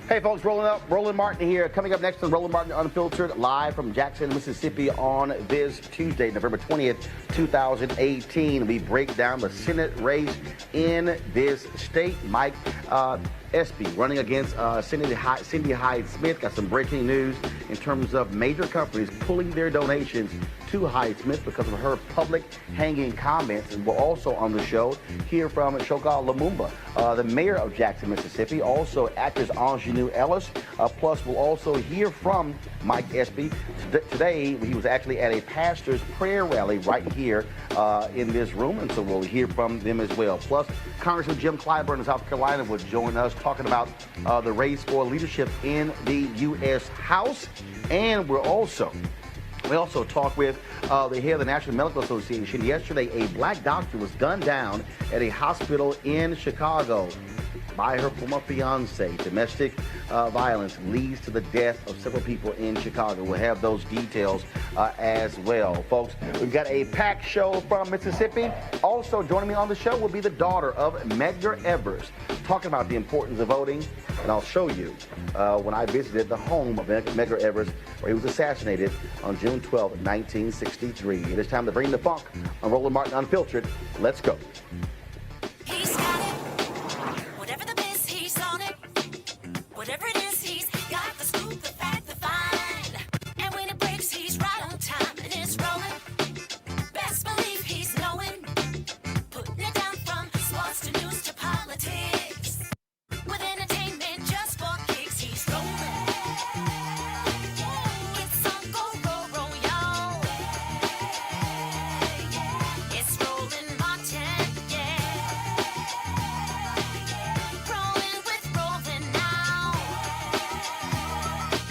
Hey folks, Roland Martin here. Coming up next on Roland Martin Unfiltered, live from Jackson, Mississippi on this Tuesday, November 20th, 2018. We break down the Senate race in this state. Mike Espy running against Cindy Hyde-Smith. Got some breaking news in terms of major companies pulling their donations to Hyde-Smith because of her public hanging comments. And we'll also on the show hear from Medgar Lumumba, the mayor of Jackson, Mississippi. Also actress Ingenue Ellis. Plus we'll also hear from Mike Espy. Today he was actually at a pastor's prayer rally right here in this room, and so we'll hear from them as well. Plus Congressman Jim Clyburn of South Carolina will join us talking about the race for leadership in the U.S. House. And we also talk with the head of the National Medical Association. Yesterday, a black doctor was gunned down at a hospital in Chicago by her former fiance. Domestic violence leads to the death of several people in Chicago. We'll have those details as well. Folks, we've got a packed show from Mississippi. Also joining me on the show will be the daughter of Medgar Evers, talking about the importance of voting. And I'll show you when I visited the home of Medgar Evers, where he was assassinated on June 12, 1963. It is time to bring the funk on Roland Martin Unfiltered. Let's go. He's got it. Whatever the biz, he's on it. Whatever it is, he's got the scoop, the fact, the find. And when it breaks, he's right on time and it's rolling. Best believe he's knowing. Putting it down from sports to news to politics. With entertainment just for kicks, he's rolling. It's on go, y'all. It's Roland Martin, yeah. Rolling with Roland now.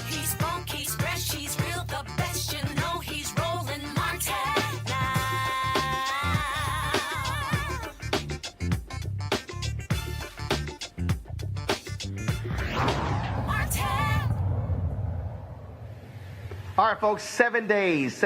He's funky, he's fresh, he's real, the best, you know he's Roland Martin now. Martin. All right, folks, 7 days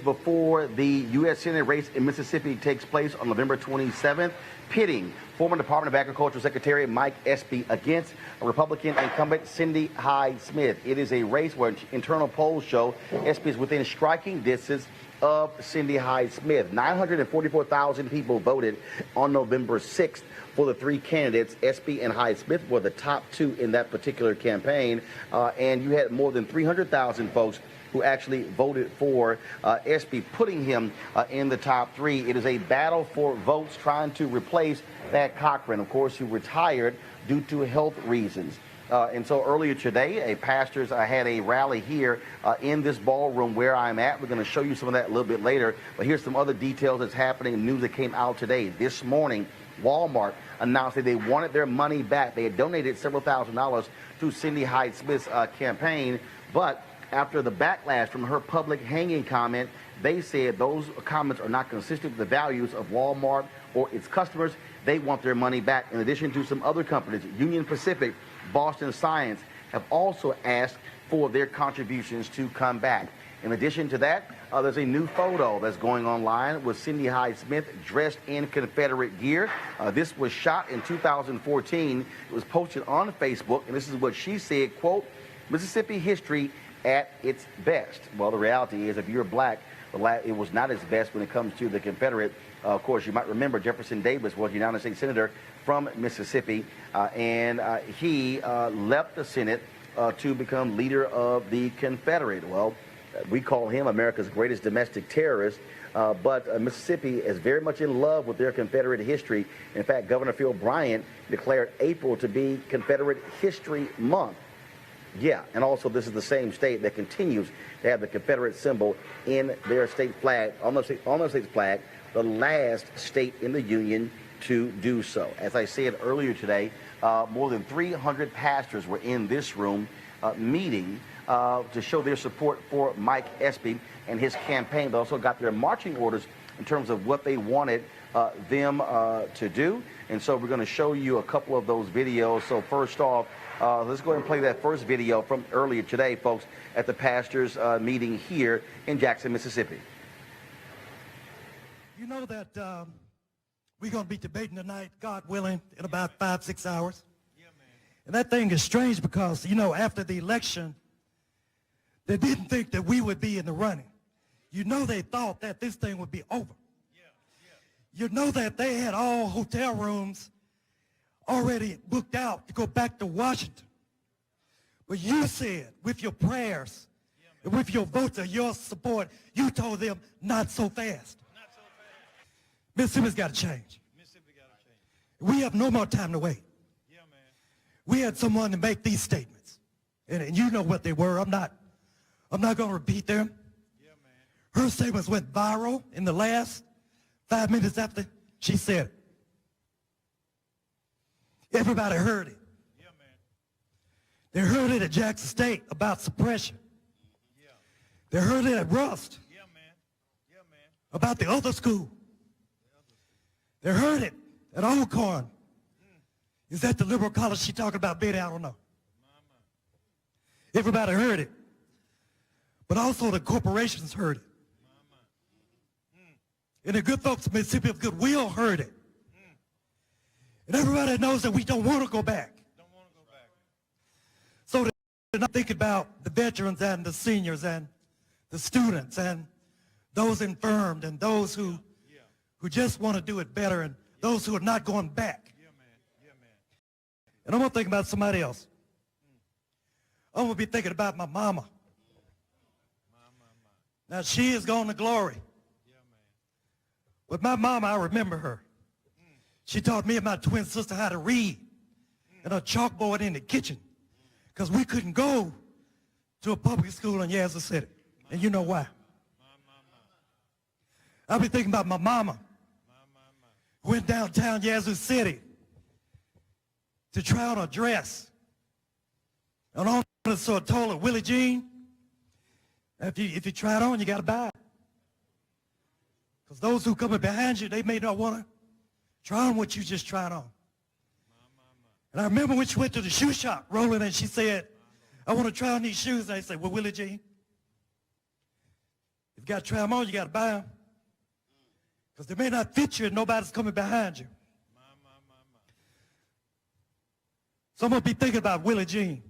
before the U.S. Senate race in Mississippi takes place on November 27th, pitting former Department of Agriculture Secretary Mike Espy against a Republican incumbent Cindy Hyde-Smith. It is a race where internal polls show Espy is within striking distance of Cindy Hyde-Smith. 944,000 people voted on November 6th for the three candidates. Espy and Hyde-Smith were the top two in that particular campaign, and you had more than 300,000 folks who actually voted for Espy, putting him in the top three. It is a battle for votes trying to replace Thad Cochran, of course, who retired due to health reasons. And so earlier today, pastors had a rally here in this ballroom where I'm at. We're going to show you some of that a little bit later. But here's some other details that's happening, news that came out today. This morning, Walmart announced that they wanted their money back. They had donated several $1,000s to Cindy Hyde-Smith's campaign. But after the backlash from her public hanging comment, they said those comments are not consistent with the values of Walmart or its customers. They want their money back. In addition to some other companies, Union Pacific, Boston Science, have also asked for their contributions to come back. In addition to that, there's a new photo that's going online with Cindy Hyde-Smith dressed in Confederate gear. This was shot in 2014. It was posted on Facebook, and this is what she said, quote, "Mississippi history at its best." Well, the reality is, if you're black, it was not its best when it comes to the Confederate. Of course, you might remember Jefferson Davis was a United States Senator from Mississippi, and he left the Senate to become leader of the Confederate. Well, we call him America's greatest domestic terrorist, but Mississippi is very much in love with their Confederate history. In fact, Governor Phil Bryant declared April to be Confederate History Month. Yeah, and also this is the same state that continues to have the Confederate symbol in their state flag, on the state's flag, the last state in the Union to do so. As I said earlier today, more than 300 pastors were in this room meeting to show their support for Mike Espy and his campaign. They also got their marching orders in terms of what they wanted them to do. And so we're going to show you a couple of those videos. So first off, let's go ahead and play that first video from earlier today, folks, at the pastors' meeting here in Jackson, Mississippi. You know that we're going to be debating tonight, God willing, in about 5-6 hours. Yeah, man. And that thing is strange because, you know, after the election, they didn't think that we would be in the running. You know, they thought that this thing would be over. You know that they had all hotel rooms already booked out to go back to Washington. But you said, with your prayers, and with your votes and your support, you told them, not so fast. Not so fast. Mississippi's got to change. Mississippi got to change. We have no more time to wait. Yeah, man. We had someone to make these statements. And you know what they were. I'm not going to repeat them. Yeah, man. Her statements went viral in the last 5 minutes after she said it. Everybody heard it. Yeah, man. They heard it at Jackson State about suppression. Yeah. They heard it at Rust Yeah, man. Yeah, man. about the other school. They heard it at Alcorn. Is that the liberal college she talking about, Betty? I don't know. Everybody heard it. But also the corporations heard it. And the good folks of Mississippi of Goodwill heard it. And everybody knows that we don't want to go back. Don't want to go back. So they're not thinking about the veterans and the seniors and the students and those infirmed and those who just want to do it better and those who are not going back. Yeah, man. Yeah, man. And I'm going to think about somebody else. I'm going to be thinking about my mama. Now, she is gone to glory. Yeah, man. But my mama, I remember her. She taught me and my twin sister how to read and a chalkboard in the kitchen because we couldn't go to a public school in Yazoo City. And you know why. I'll be thinking about my mama who went downtown Yazoo City to try on a dress. And on it, so I told her, Willie Jean, if you try it on, you got to buy it. Because those who coming behind you, they may not want to try on what you just tried on. And I remember when she went to the shoe shop, Roland, and she said, I want to try on these shoes. And I said, well, Willie Jean, if you got to try them on, you got to buy them. Because they may not fit you and nobody's coming behind you. So I'm going to be thinking about Willie Jean.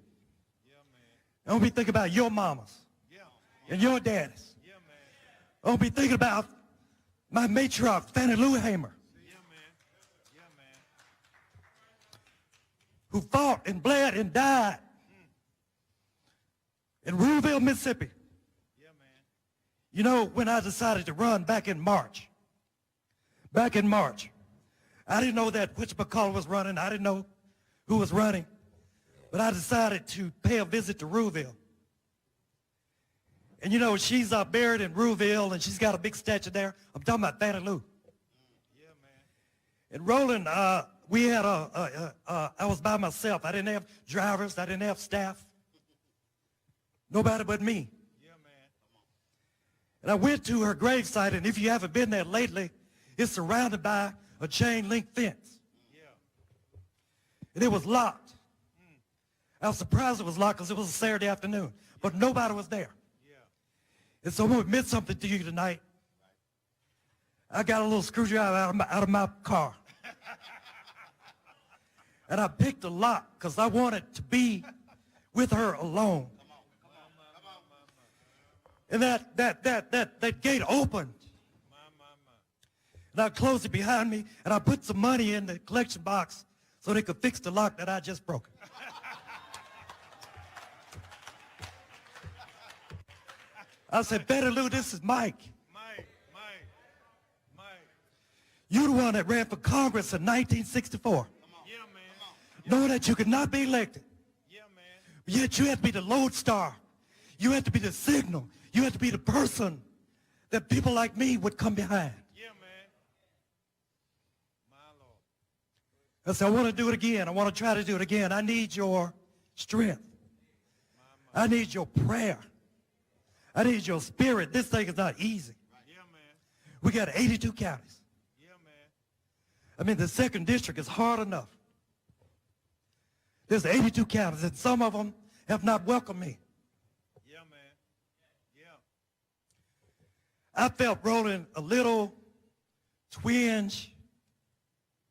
I'm going to be thinking about your mamas and your daddies. I'm going to be thinking about my matriarch, Fannie Lou Hamer, who fought and bled and died in Ruleville, Mississippi. You know, when I decided to run back in March, I didn't know that whatchamacallit was running. I didn't know who was running. But I decided to pay a visit to Ruleville. And you know, she's buried in Ruleville, and she's got a big statue there. I'm talking about Fannie Lou. Yeah, man. And Roland, we had I was by myself. I didn't have drivers. I didn't have staff. Nobody but me. Yeah, man. And I went to her gravesite, and if you haven't been there lately, it's surrounded by a chain link fence. Yeah. And it was locked. I was surprised it was locked because it was a Saturday afternoon, but nobody was there. Yeah. And so I'm going to admit something to you tonight. I got a little screwdriver out of my car. And I picked a lock because I wanted to be with her alone. And that gate opened. And I closed it behind me, and I put some money in the collection box so they could fix the lock that I just broke. I said, Betty Lou, this is Mike. Mike. You the one that ran for Congress in 1964. Yeah, man. Knowing that you could not be elected. Yeah, man. But yet you had to be the lodestar. You had to be the signal. You had to be the person that people like me would come behind. Yeah, man. My Lord. I said, I want to do it again. I want to try to do it again. I need your strength. I need your prayer. I need your spirit. This thing is not easy. Yeah, man. We got 82 counties. Yeah, man. I mean, the second district is hard enough. There's 82 counties, and some of them have not welcomed me. Yeah, man. Yeah. I felt, Roland, a little twinge,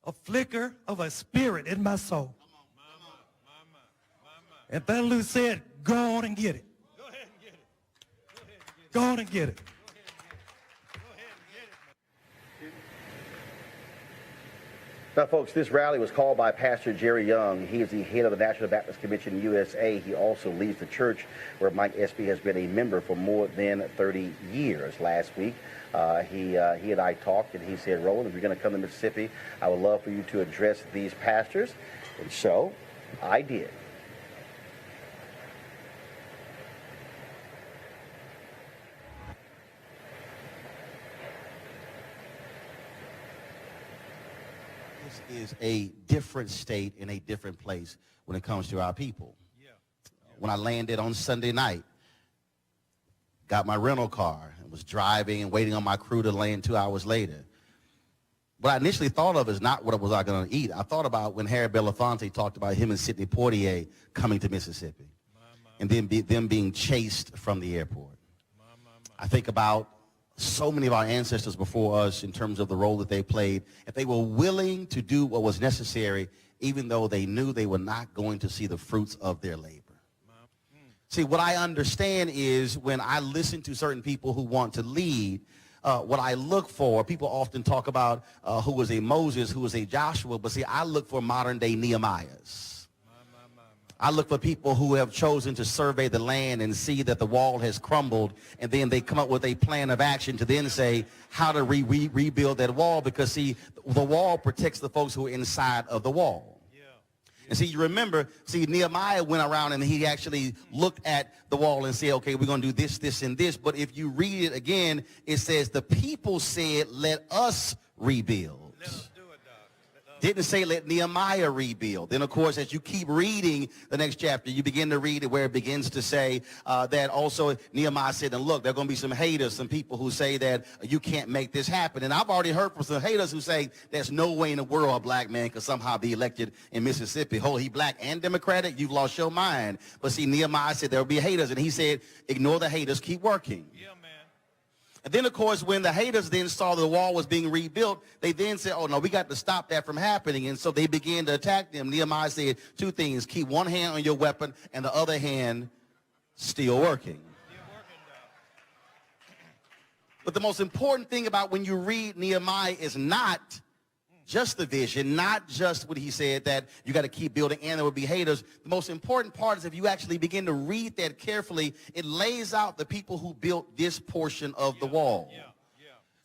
a flicker of a spirit in my soul. My. And that Lou said, go on and get it. Go ahead and get it. Go on and get it. Now, folks, this rally was called by Pastor Jerry Young. He is the head of the National Baptist Convention USA. He also leads the church where Mike Espy has been a member for more than 30 years. Last week, he and I talked, and he said, Roland, if you're going to come to Mississippi, I would love for you to address these pastors. And so I did. This is a different state and a different place when it comes to our people. When I landed on Sunday night, got my rental car and was driving and waiting on my crew to land 2 hours later. What I initially thought of is not what was I going to eat. I thought about when Harry Belafonte talked about him and Sidney Poitier coming to Mississippi and then them being chased from the airport. I think about so many of our ancestors before us in terms of the role that they played. If they were willing to do what was necessary, even though they knew they were not going to see the fruits of their labor. See, what I understand is when I listen to certain people who want to lead, what I look for, people often talk about who was a Moses, who was a Joshua, but see, I look for modern day Nehemiahs. I look for people who have chosen to survey the land and see that the wall has crumbled, and then they come up with a plan of action to then say how to rebuild that wall, because, see, the wall protects the folks who are inside of the wall. And see, you remember, see, Nehemiah went around and he actually looked at the wall and said, okay, we're going to do this, this, and this. But if you read it again, it says the people said, let us rebuild. Let us do it, Doc. Didn't say let Nehemiah rebuild. Then, of course, as you keep reading the next chapter, you begin to read it where it begins to say that also Nehemiah said, and look, there are going to be some haters, some people who say that you can't make this happen. And I've already heard from some haters who say there's no way in the world a black man could somehow be elected in Mississippi. Oh, he black and Democratic? You've lost your mind. But see, Nehemiah said there will be haters, and he said, ignore the haters, keep working. Yeah, man. And then, of course, when the haters then saw the wall was being rebuilt, they then said, oh, no, we got to stop that from happening. And so they began to attack them. Nehemiah said two things: keep one hand on your weapon and the other hand still working. But the most important thing about when you read Nehemiah is not just the vision, not just what he said, that you got to keep building and there will be haters. The most important part is if you actually begin to read that carefully, it lays out the people who built this portion of the wall.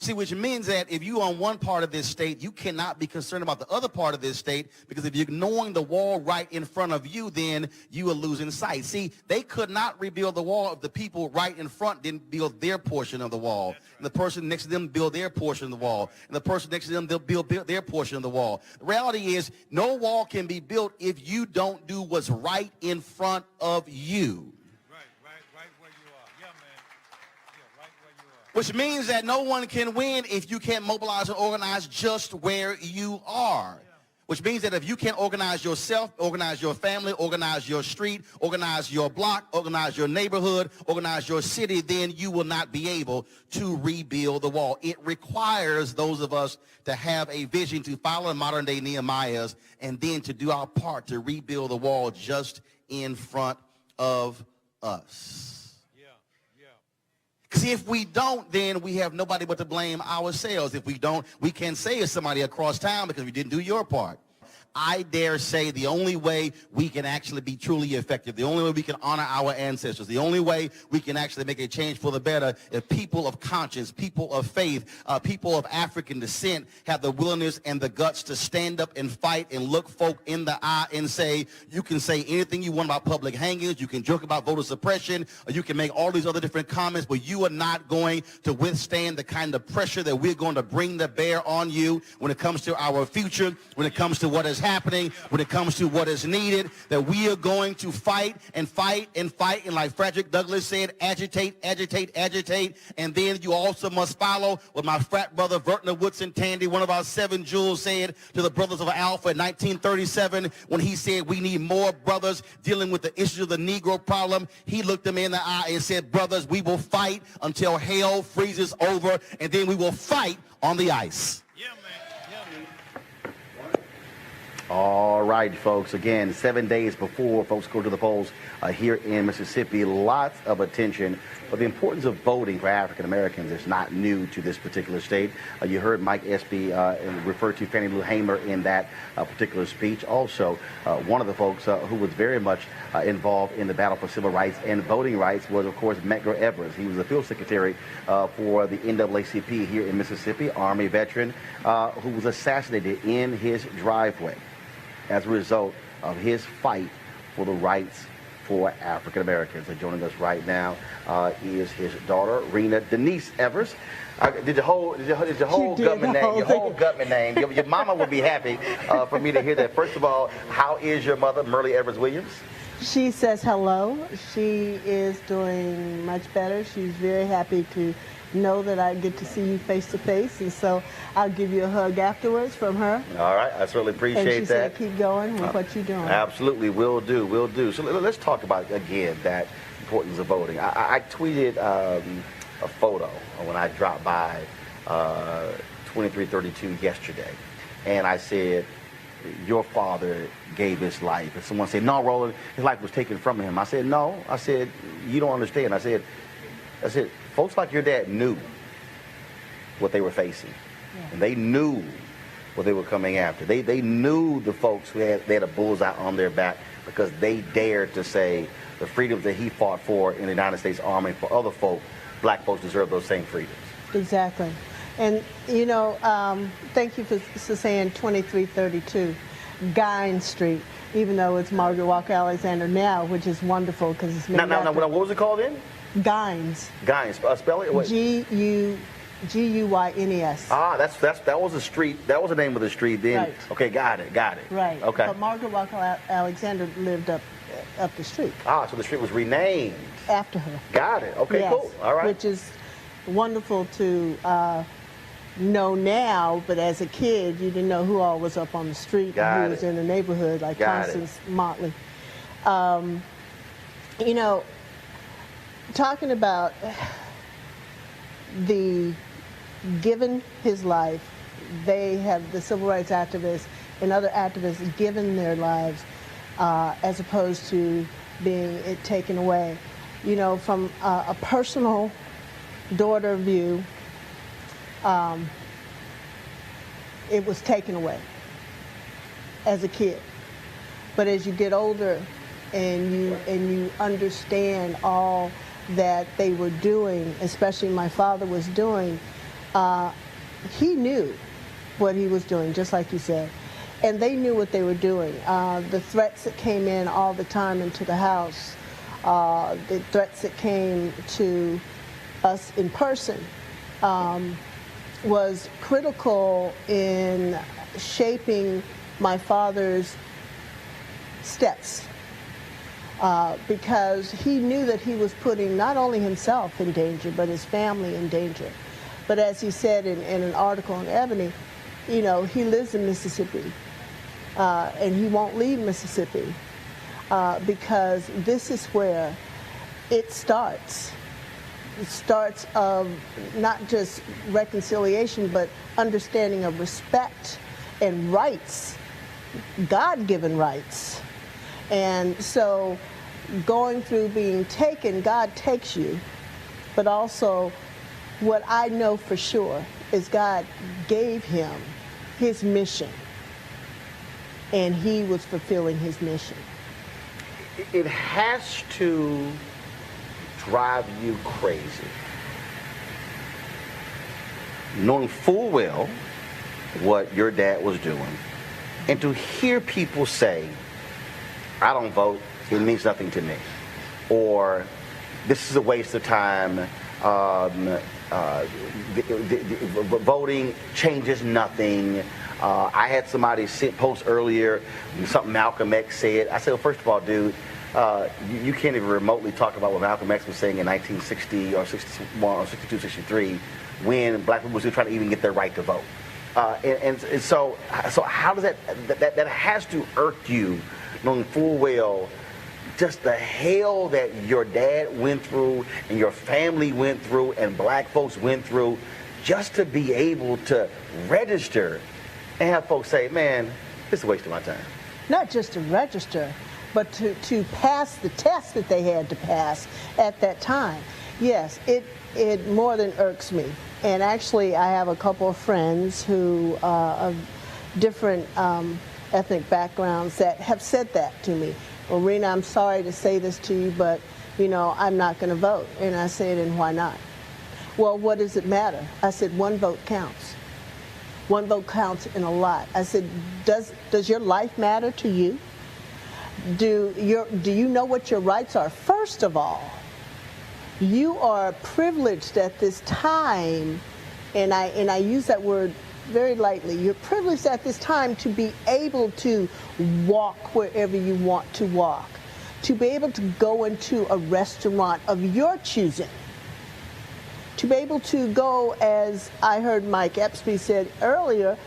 See, which means that if you on one part of this state, you cannot be concerned about the other part of this state, because if you're ignoring the wall right in front of you, then you are losing sight. See, they could not rebuild the wall if the people right in front didn't build their portion of the wall. And the person next to them build their portion of the wall. And the person next to them, they'll build their portion of the wall. The reality is no wall can be built if you don't do what's right in front of you. Right where you are. Yeah, man. Yeah, right where you are. Which means that no one can win if you can't mobilize and organize just where you are. Which means that if you can't organize yourself, organize your family, organize your street, organize your block, organize your neighborhood, organize your city, then you will not be able to rebuild the wall. It requires those of us to have a vision, to follow modern day Nehemiahs, and then to do our part to rebuild the wall just in front of us. See, if we don't, then we have nobody but to blame ourselves. If we don't, we can't say it's somebody across town because we didn't do your part. I dare say the only way we can actually be truly effective, the only way we can honor our ancestors, the only way we can actually make a change for the better, if people of conscience, people of faith, people of African descent have the willingness and the guts to stand up and fight and look folk in the eye and say, you can say anything you want about public hangings, you can joke about voter suppression, or you can make all these other different comments, but you are not going to withstand the kind of pressure that we're going to bring to bear on you when it comes to our future, when it comes to what is happening, when it comes to what is needed, that we are going to fight and fight and fight, and like Frederick Douglass said, agitate, agitate, agitate, and then you also must follow what my frat brother Vertner Woodson Tandy, one of our 7 jewels, said to the Brothers of Alpha in 1937 when he said we need more brothers dealing with the issue of the Negro problem. He looked them in the eye and said, brothers, we will fight until hell freezes over, and then we will fight on the ice. Yeah, man. Yeah, man. All right, folks. Again, 7 days before folks go to the polls here in Mississippi, lots of attention. But the importance of voting for African Americans is not new to this particular state. You heard Mike Espy refer to Fannie Lou Hamer in that particular speech. Also, one of the folks who was very much involved in the battle for civil rights and voting rights was, of course, Medgar Evers. He was the field secretary for the NAACP here in Mississippi, Army veteran, who was assassinated in his driveway as a result of his fight for the rights for African Americans. And joining us right now is his daughter, Rena Denise Evers. Did your whole Gutman name? Your whole Gutman name. Your mama would be happy for me to hear that. First of all, how is your mother, Merle Evers Williams? She says hello. She is doing much better. She's very happy to know that I get to see you face to face, and so I'll give you a hug afterwards from her. All right, I certainly appreciate that. And she said keep going with what you're doing. Absolutely, will do. So let's talk about, again, that importance of voting. I tweeted a photo when I dropped by 2332 yesterday, and I said, your father gave his life. And someone said, no, Roland, his life was taken from him. I said, no. I said, you don't understand. I said, folks like your dad knew what they were facing. Yeah. And they knew what they were coming after. They knew the folks who they had a bullseye on their back because they dared to say the freedoms that he fought for in the United States Army for other folk, black folks deserve those same freedoms. Exactly. And, you know, thank you for saying 2332 Guine Street, even though it's Margaret Walker Alexander now, which is wonderful because it's named after... Now, what was it called then? Guines. Guines. Spell it? G-U-Y-N-E-S. Ah, that was a street. That was the name of the street then. Right. Okay, got it. Right. Okay. But Margaret Walker Alexander lived up the street. Ah, so the street was renamed. After her. Got it. Okay, yes. Cool. All right. Which is wonderful to know now, but as a kid, you didn't know who all was up on the street and who was in the neighborhood, like Constance Motley. You know, talking about the given his life, they have, the civil rights activists and other activists, given their lives as opposed to being it taken away. You know, from a personal daughter view, it was taken away as a kid. But as you get older and you understand all that they were doing, especially my father was doing, he knew what he was doing, just like you said. And they knew what they were doing. The threats that came in all the time into the house, the threats that came to us in person, was critical in shaping my father's steps. Because he knew that he was putting not only himself in danger, but his family in danger. But as he said in an article in Ebony, you know, he lives in Mississippi, and he won't leave Mississippi because this is where it starts. It starts of not just reconciliation, but understanding of respect and rights, God-given rights. And so going through being taken, God takes you, but also what I know for sure is God gave him his mission, and he was fulfilling his mission. It has to drive you crazy, knowing full well what your dad was doing, and to hear people say, I don't vote, it means nothing to me, or this is a waste of time, voting changes nothing. I had somebody post earlier something Malcolm X said. I said, well, first of all, dude, you can't even remotely talk about what Malcolm X was saying in 1960 or 61 or 62, 63, when black people were still trying to even get their right to vote. And so how does that has to irk you, knowing full well just the hell that your dad went through and your family went through and black folks went through just to be able to register and have folks say, man, It's a waste of my time. Not just to register, but to pass the test that they had to pass at that time. Yes, it more than irks me. And actually, I have a couple of friends who of different ethnic backgrounds that have said that to me. Well, Rena, I'm sorry to say this to you, but, you know, I'm not going to vote. And I said, and why not? Well, what does it matter? I said, one vote counts. One vote counts in a lot. I said, does your life matter to you? Do you know what your rights are? First of all, you are privileged at this time, and I use that word very lightly. You're privileged at this time to be able to walk wherever you want to walk, to be able to go into a restaurant of your choosing, to be able to go, as I heard Mike Epstein said earlier,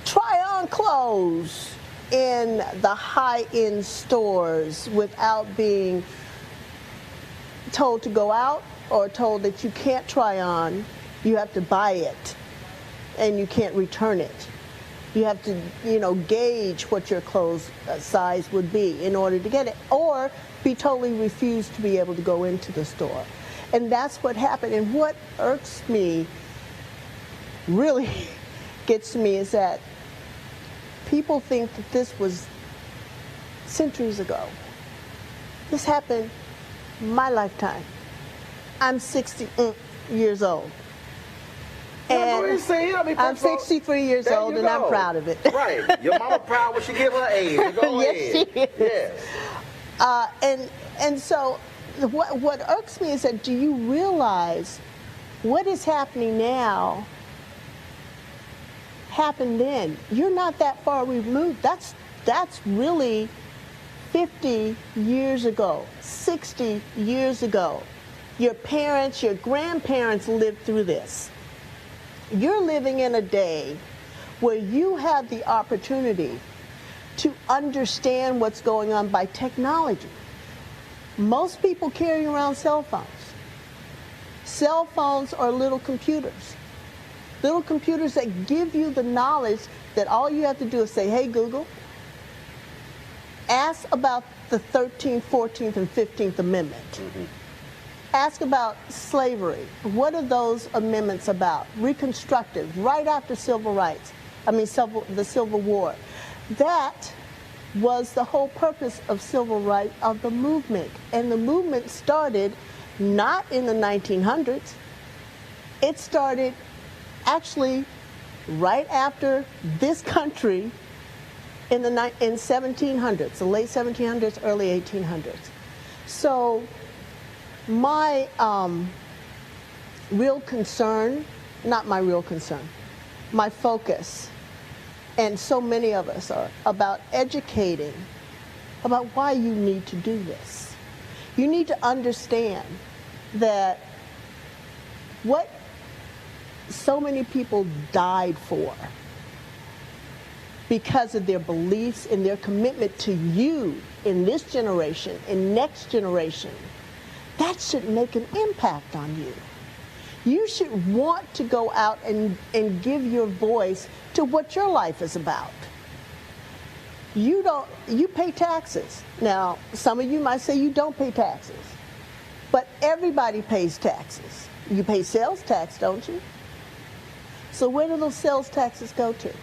try on clothes in the high-end stores without being told to go out or told that you can't try on. You have to buy it and you can't return it. You have to, you know, gauge what your clothes size would be in order to get it, or be totally refused to be able to go into the store. And that's what happened. And what irks me, really gets to me, is that people think that this was centuries ago. This happened my lifetime. I'm 60 years old. And I'm 63 years old, and I'm proud of it. Right. Your mama proud when she give her age. Go yes, ahead. she is. Yes. And so what irks me is that, do you realize what is happening now happened then? You're not that far removed. That's really 50 years ago, 60 years ago. Your parents, your grandparents lived through this. You're living in a day where you have the opportunity to understand what's going on by technology. Most people carry around cell phones. Cell phones are little computers. Little computers that give you the knowledge that all you have to do is say, hey, Google, ask about the 13th, 14th, and 15th Amendment. Mm-hmm. Ask about slavery. What are those amendments about? Reconstructive, right after civil rights. The Civil War. That was the whole purpose of civil rights, of the movement. And the movement started not in the 1900s. It started actually right after this country in 1700s, the late 1700s, early 1800s. So my real concern, not my real concern, my focus, and so many of us are about educating about why you need to do this. You need to understand that what so many people died for because of their beliefs and their commitment to you in this generation and next generation, that should make an impact on you. You should want to go out and give your voice to what your life is about. You pay taxes. Now, some of you might say you don't pay taxes, but everybody pays taxes. You pay sales tax, don't you? So where do those sales taxes go to?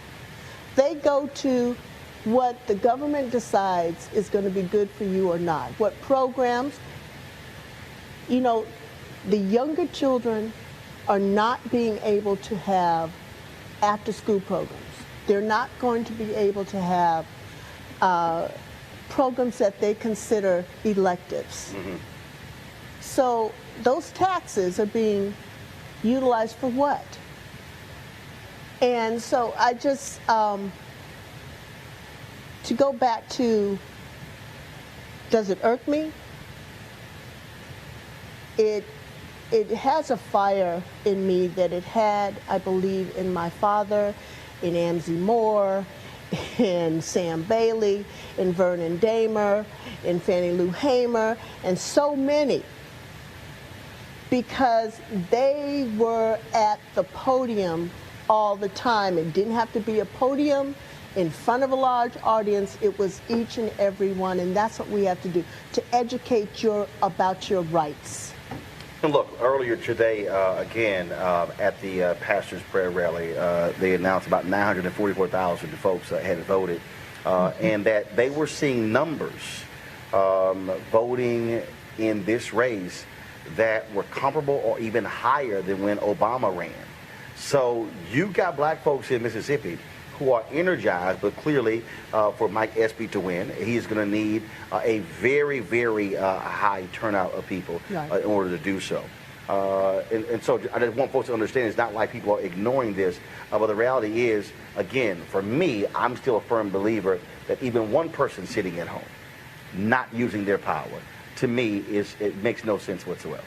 They go to what the government decides is going to be good for you or not. What programs, you know, the younger children are not being able to have after-school programs. They're not going to be able to have programs that they consider electives. Mm-hmm. So those taxes are being utilized for what? And so I just, to go back to, does it irk me? It has a fire in me that it had, I believe, in my father, in Amzie Moore, in Sam Bailey, in Vernon Damer, in Fannie Lou Hamer, and so many, because they were at the podium all the time. It didn't have to be a podium in front of a large audience. It was each and every one, and that's what we have to do, to educate about your rights. And look, earlier today, again, at the Pastor's Prayer Rally, they announced about 944,000 folks had voted, and that they were seeing numbers voting in this race that were comparable or even higher than when Obama ran. So you got black folks in Mississippi who are energized, but clearly for Mike Espy to win, he's going to need a very, very high turnout of people in order to do so. And so I just want folks to understand it's not like people are ignoring this, but the reality is, again, for me, I'm still a firm believer that even one person sitting at home, not using their power, to me, it makes no sense whatsoever.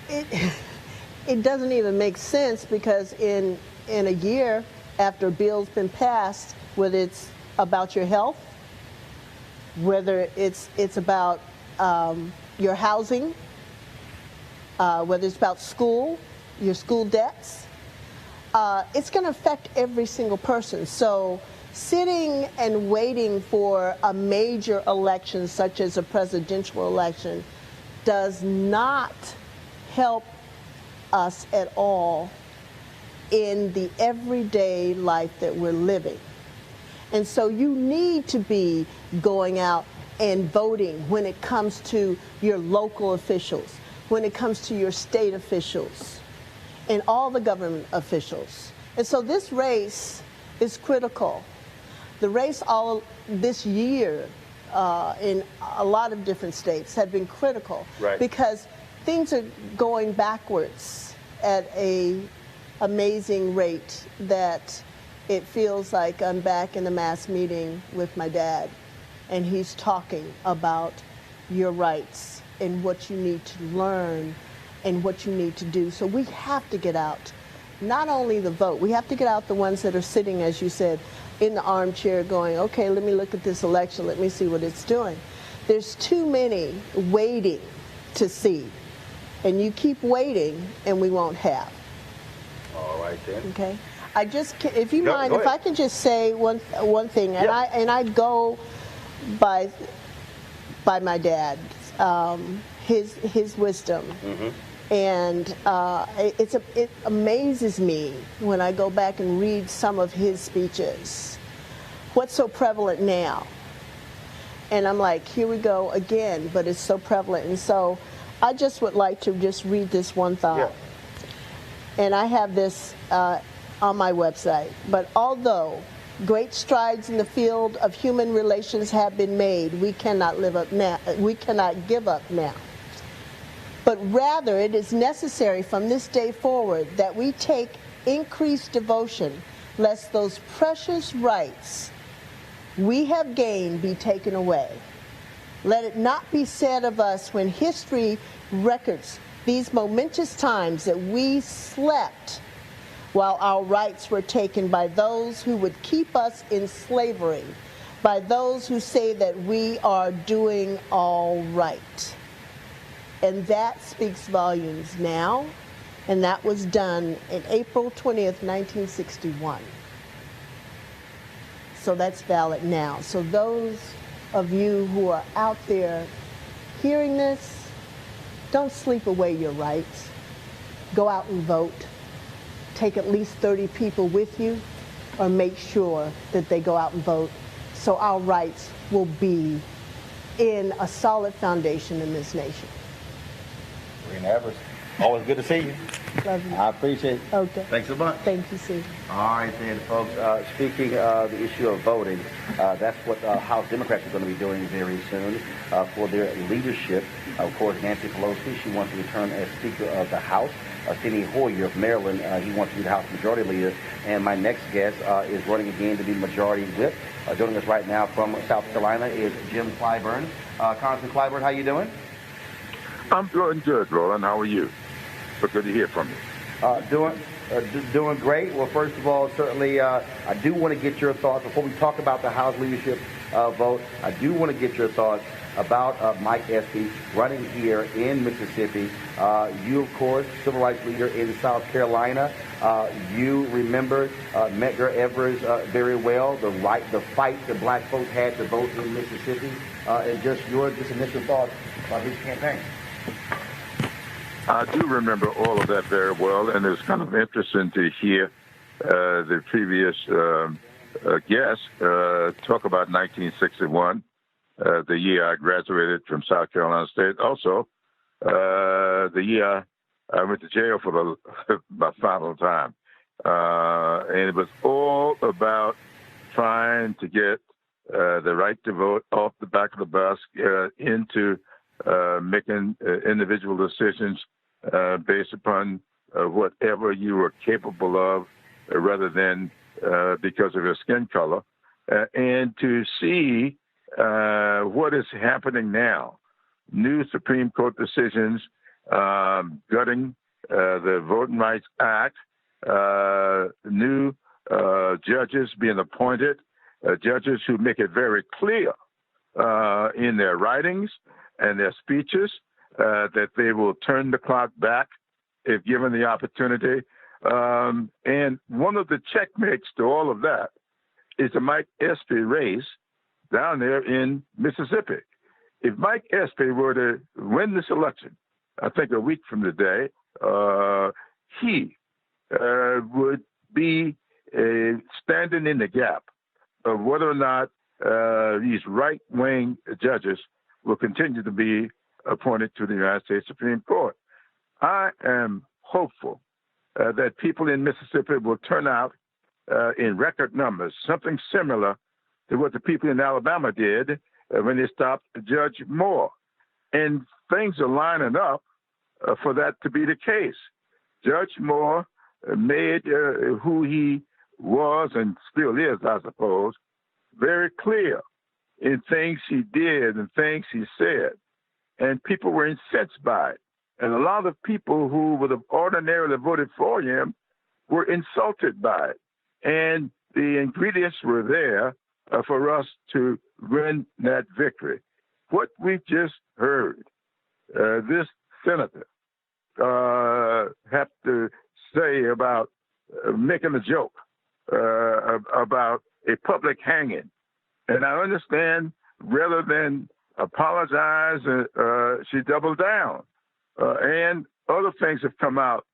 It doesn't even make sense, because in a year after a bill's been passed, whether it's about your health, whether it's about your housing, whether it's about school, your school debts, it's going to affect every single person. So sitting and waiting for a major election such as a presidential election does not help us at all in the everyday life that we're living. And so you need to be going out and voting when it comes to your local officials, when it comes to your state officials, and all the government officials. And so this race is critical. The race all this year in a lot of different states have been critical, because things are going backwards at an amazing rate that it feels like I'm back in the mass meeting with my dad, and he's talking about your rights and what you need to learn and what you need to do. So we have to get out, not only the vote, we have to get out the ones that are sitting, as you said, in the armchair going, okay, let me look at this election, let me see what it's doing. There's too many waiting to see, and you keep waiting and we won't have. All right then. Okay. I just, if you mind, if I could just say one thing, and I go by my dad, his wisdom, and it amazes me when I go back and read some of his speeches. What's so prevalent now? And I'm like, here we go again, but it's so prevalent. And so I just would like to just read this one thought. Yeah. And I have this on my website. But although great strides in the field of human relations have been made, we cannot give up now. But rather, it is necessary from this day forward that we take increased devotion, lest those precious rights we have gained be taken away. Let it not be said of us when history records these momentous times that we slept while our rights were taken by those who would keep us in slavery, by those who say that we are doing all right. And that speaks volumes now, and that was done in April 20th, 1961. So that's valid now. So those of you who are out there hearing this, don't sleep away your rights. Go out and vote. Take at least 30 people with you, or make sure that they go out and vote, so our rights will be in a solid foundation in this nation. Mayor Evers, always good to see you. Love you. I appreciate it. Okay. Thanks a bunch. Thank you, Steve. All right, then, folks. Speaking of the issue of voting, that's what House Democrats are going to be doing very soon for their leadership. Of course, Nancy Pelosi, she wants to return as Speaker of the House. Steny Hoyer of Maryland, he wants to be the House Majority Leader. And my next guest is running again to be Majority Whip. Joining us right now from South Carolina is Jim Clyburn. Congressman Clyburn, how you doing? I'm doing good, Roland. How are you? But good to hear from you. Doing great. Well, first of all, certainly I do want to get your thoughts before we talk about the House leadership vote. I do want to get your thoughts about Mike Espy running here in Mississippi. You, of course, civil rights leader in South Carolina. You remember Medgar Evers very well, the fight that black folks had to vote in Mississippi, and just your initial thoughts about his campaign. I do remember all of that very well, and it's kind of interesting to hear the previous guest talk about 1961, the year I graduated from South Carolina State. Also, the year I went to jail for my final time. And it was all about trying to get the right to vote off the back of the bus into making individual decisions based upon whatever you were capable of rather than because of your skin color. And to see what is happening now, new Supreme Court decisions gutting the Voting Rights Act, new judges being appointed, judges who make it very clear in their writings and their speeches that they will turn the clock back if given the opportunity. And one of the checkmates to all of that is the Mike Espy race down there in Mississippi. If Mike Espy were to win this election, I think a week from today, he would be standing in the gap of whether or not these right-wing judges will continue to be appointed to the United States Supreme Court. I am hopeful that people in Mississippi will turn out in record numbers, something similar to what the people in Alabama did when they stopped Judge Moore. And things are lining up for that to be the case. Judge Moore made who he was and still is, I suppose, very clear in things he did and things he said. And people were incensed by it. And a lot of people who would have ordinarily voted for him were insulted by it. And the ingredients were there for us to win that victory. What we just heard, this senator have to say about making a joke about a public hanging. And I understand rather than apologize, she doubled down. And other things have come out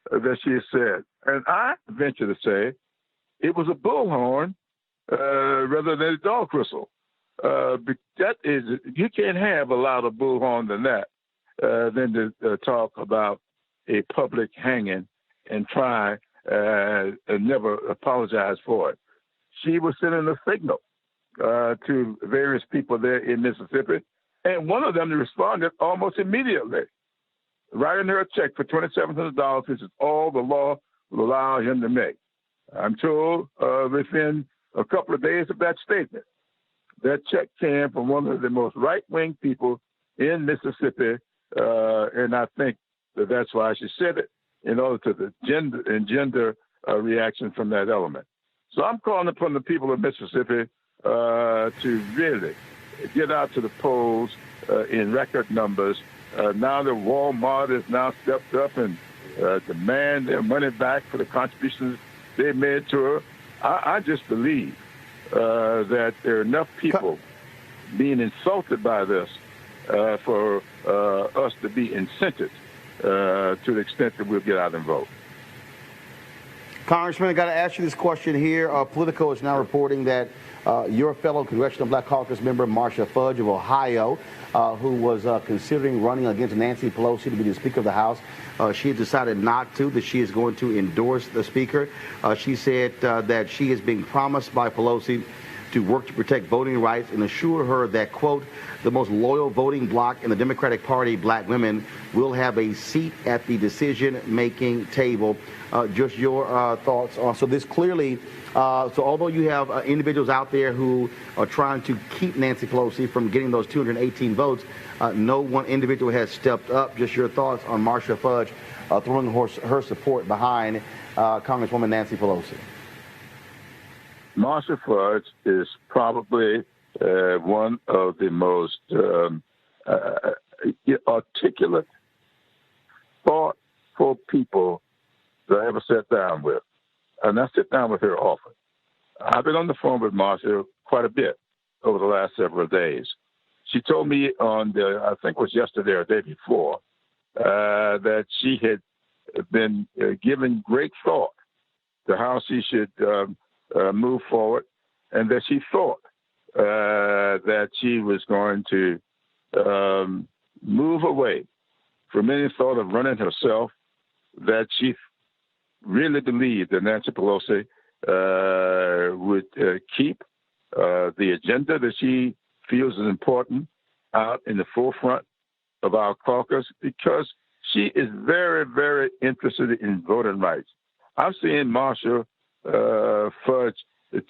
that she has said. And I venture to say it was a bullhorn rather than a dog whistle. That is, you can't have a louder bullhorn than that, than to talk about a public hanging and try and never apologize for it. She was sending a signal to various people there in Mississippi, and one of them responded almost immediately, writing her a check for $2,700, which is all the law will allow him to make. I'm told within a couple of days of that statement, that check came from one of the most right-wing people in Mississippi, and I think that's why she said it, in order to the gender reaction from that element. So I'm calling upon the people of Mississippi to really get out to the polls in record numbers. Now that Walmart has now stepped up and demand their money back for the contributions they made to her, I just believe that there are enough people being insulted by this for us to be incented to the extent that we'll get out and vote. Congressman, I got to ask you this question here. Politico is now reporting that your fellow Congressional Black Caucus member, Marcia Fudge of Ohio, who was considering running against Nancy Pelosi to be the Speaker of the House, she has decided not to, that she is going to endorse the Speaker. She said that she is being promised by Pelosi to work to protect voting rights and assure her that, quote, the most loyal voting bloc in the Democratic Party, black women, will have a seat at the decision-making table. Just your thoughts on, so this clearly, so although you have individuals out there who are trying to keep Nancy Pelosi from getting those 218 votes, no one individual has stepped up. Just your thoughts on Marcia Fudge throwing her support behind Congresswoman Nancy Pelosi. Marcia Fudge is probably one of the most articulate, thoughtful people that I ever sat down with. And I sit down with her often. I've been on the phone with Marsha quite a bit over the last several days. She told me I think it was yesterday or the day before, that she had been given great thought to how she should move forward, and that she thought that she was going to move away from any thought of running herself, that she really believed that Nancy Pelosi would keep the agenda that she feels is important out in the forefront of our caucus, because she is very, very interested in voting rights. I've seen Marsha Fudge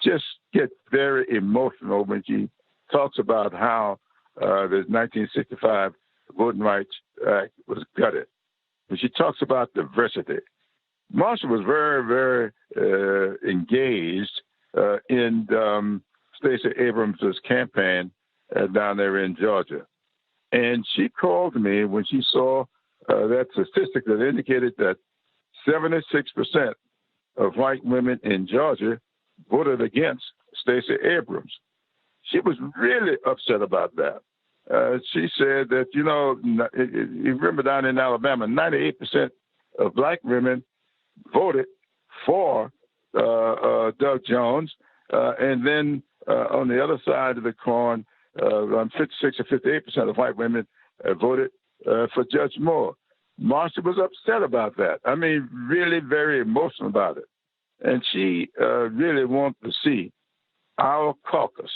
just get very emotional when she talks about how the 1965 Voting Rights Act was gutted. When she talks about diversity, Marsha was very, very engaged in Stacey Abrams' campaign down there in Georgia. And she called me when she saw that statistic that indicated that 76% of white women in Georgia voted against Stacey Abrams. She was really upset about that. She said that, you remember down in Alabama, 98% of black women voted for Doug Jones. And then on the other side of the coin, around 56 or 58% of white women voted for Judge Moore. Marsha was upset about that. I mean, really very emotional about it. And she really wants to see our caucus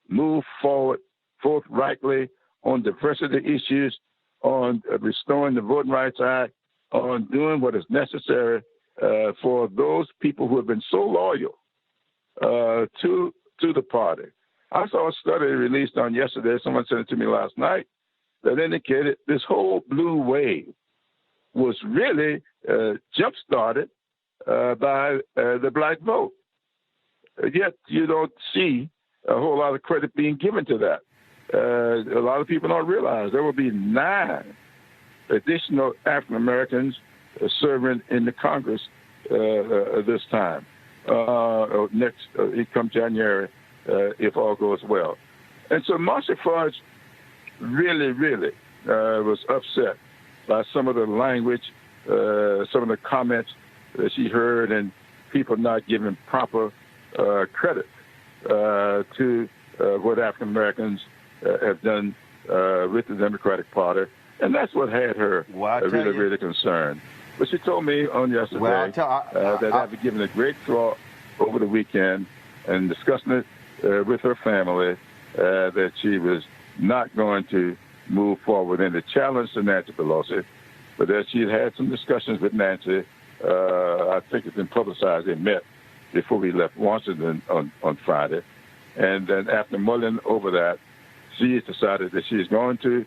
move forward forthrightly on diversity issues, on restoring the Voting Rights Act, on doing what is necessary for those people who have been so loyal to the party. I saw a study released on yesterday, someone sent it to me last night, that indicated this whole blue wave was really jump-started by the black vote. Yet you don't see a whole lot of credit being given to that. A lot of people don't realize there will be 9 additional African Americans serving in the Congress this time, come January, if all goes well. And so Marsha Fudge really, really was upset by some of the language, some of the comments that she heard, and people not giving proper credit to what African Americans have done with the Democratic Party. And that's what had her really concerned. But she told me on yesterday that after giving it great thought over the weekend and discussing it with her family, that she was not going to move forward in the challenge to Nancy Pelosi, but that she had some discussions with Nancy. I think it's been publicized. They met before we left Washington on Friday. And then after mulling over that, she has decided that she's going to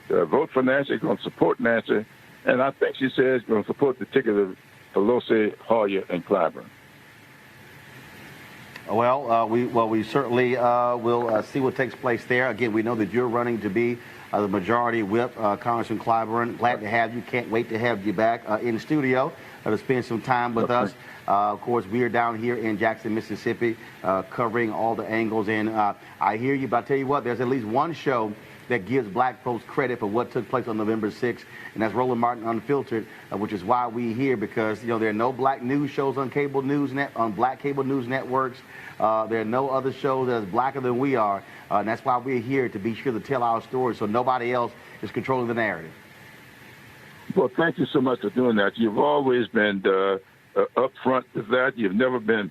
vote for Nancy, going to support Nancy, and I think she says going to support the ticket of Pelosi, Hoyer, and Clyburn. Well, we certainly will see what takes place there. Again, we know that you're running to be the majority whip, Congressman Clyburn. Glad to have you. Can't wait to have you back in the studio to spend some time with us. Of course, we are down here in Jackson, Mississippi, covering all the angles. And I hear you, but I tell you what, there's at least one show that gives black folks credit for what took place on November 6th, and that's Roland Martin Unfiltered, which is why we're here, because there are no black news shows on black cable news networks. There are no other shows that's blacker than we are, and that's why we're here, to be sure to tell our story so nobody else is controlling the narrative. Well, thank you so much for doing that. You've always been upfront with that. You've never been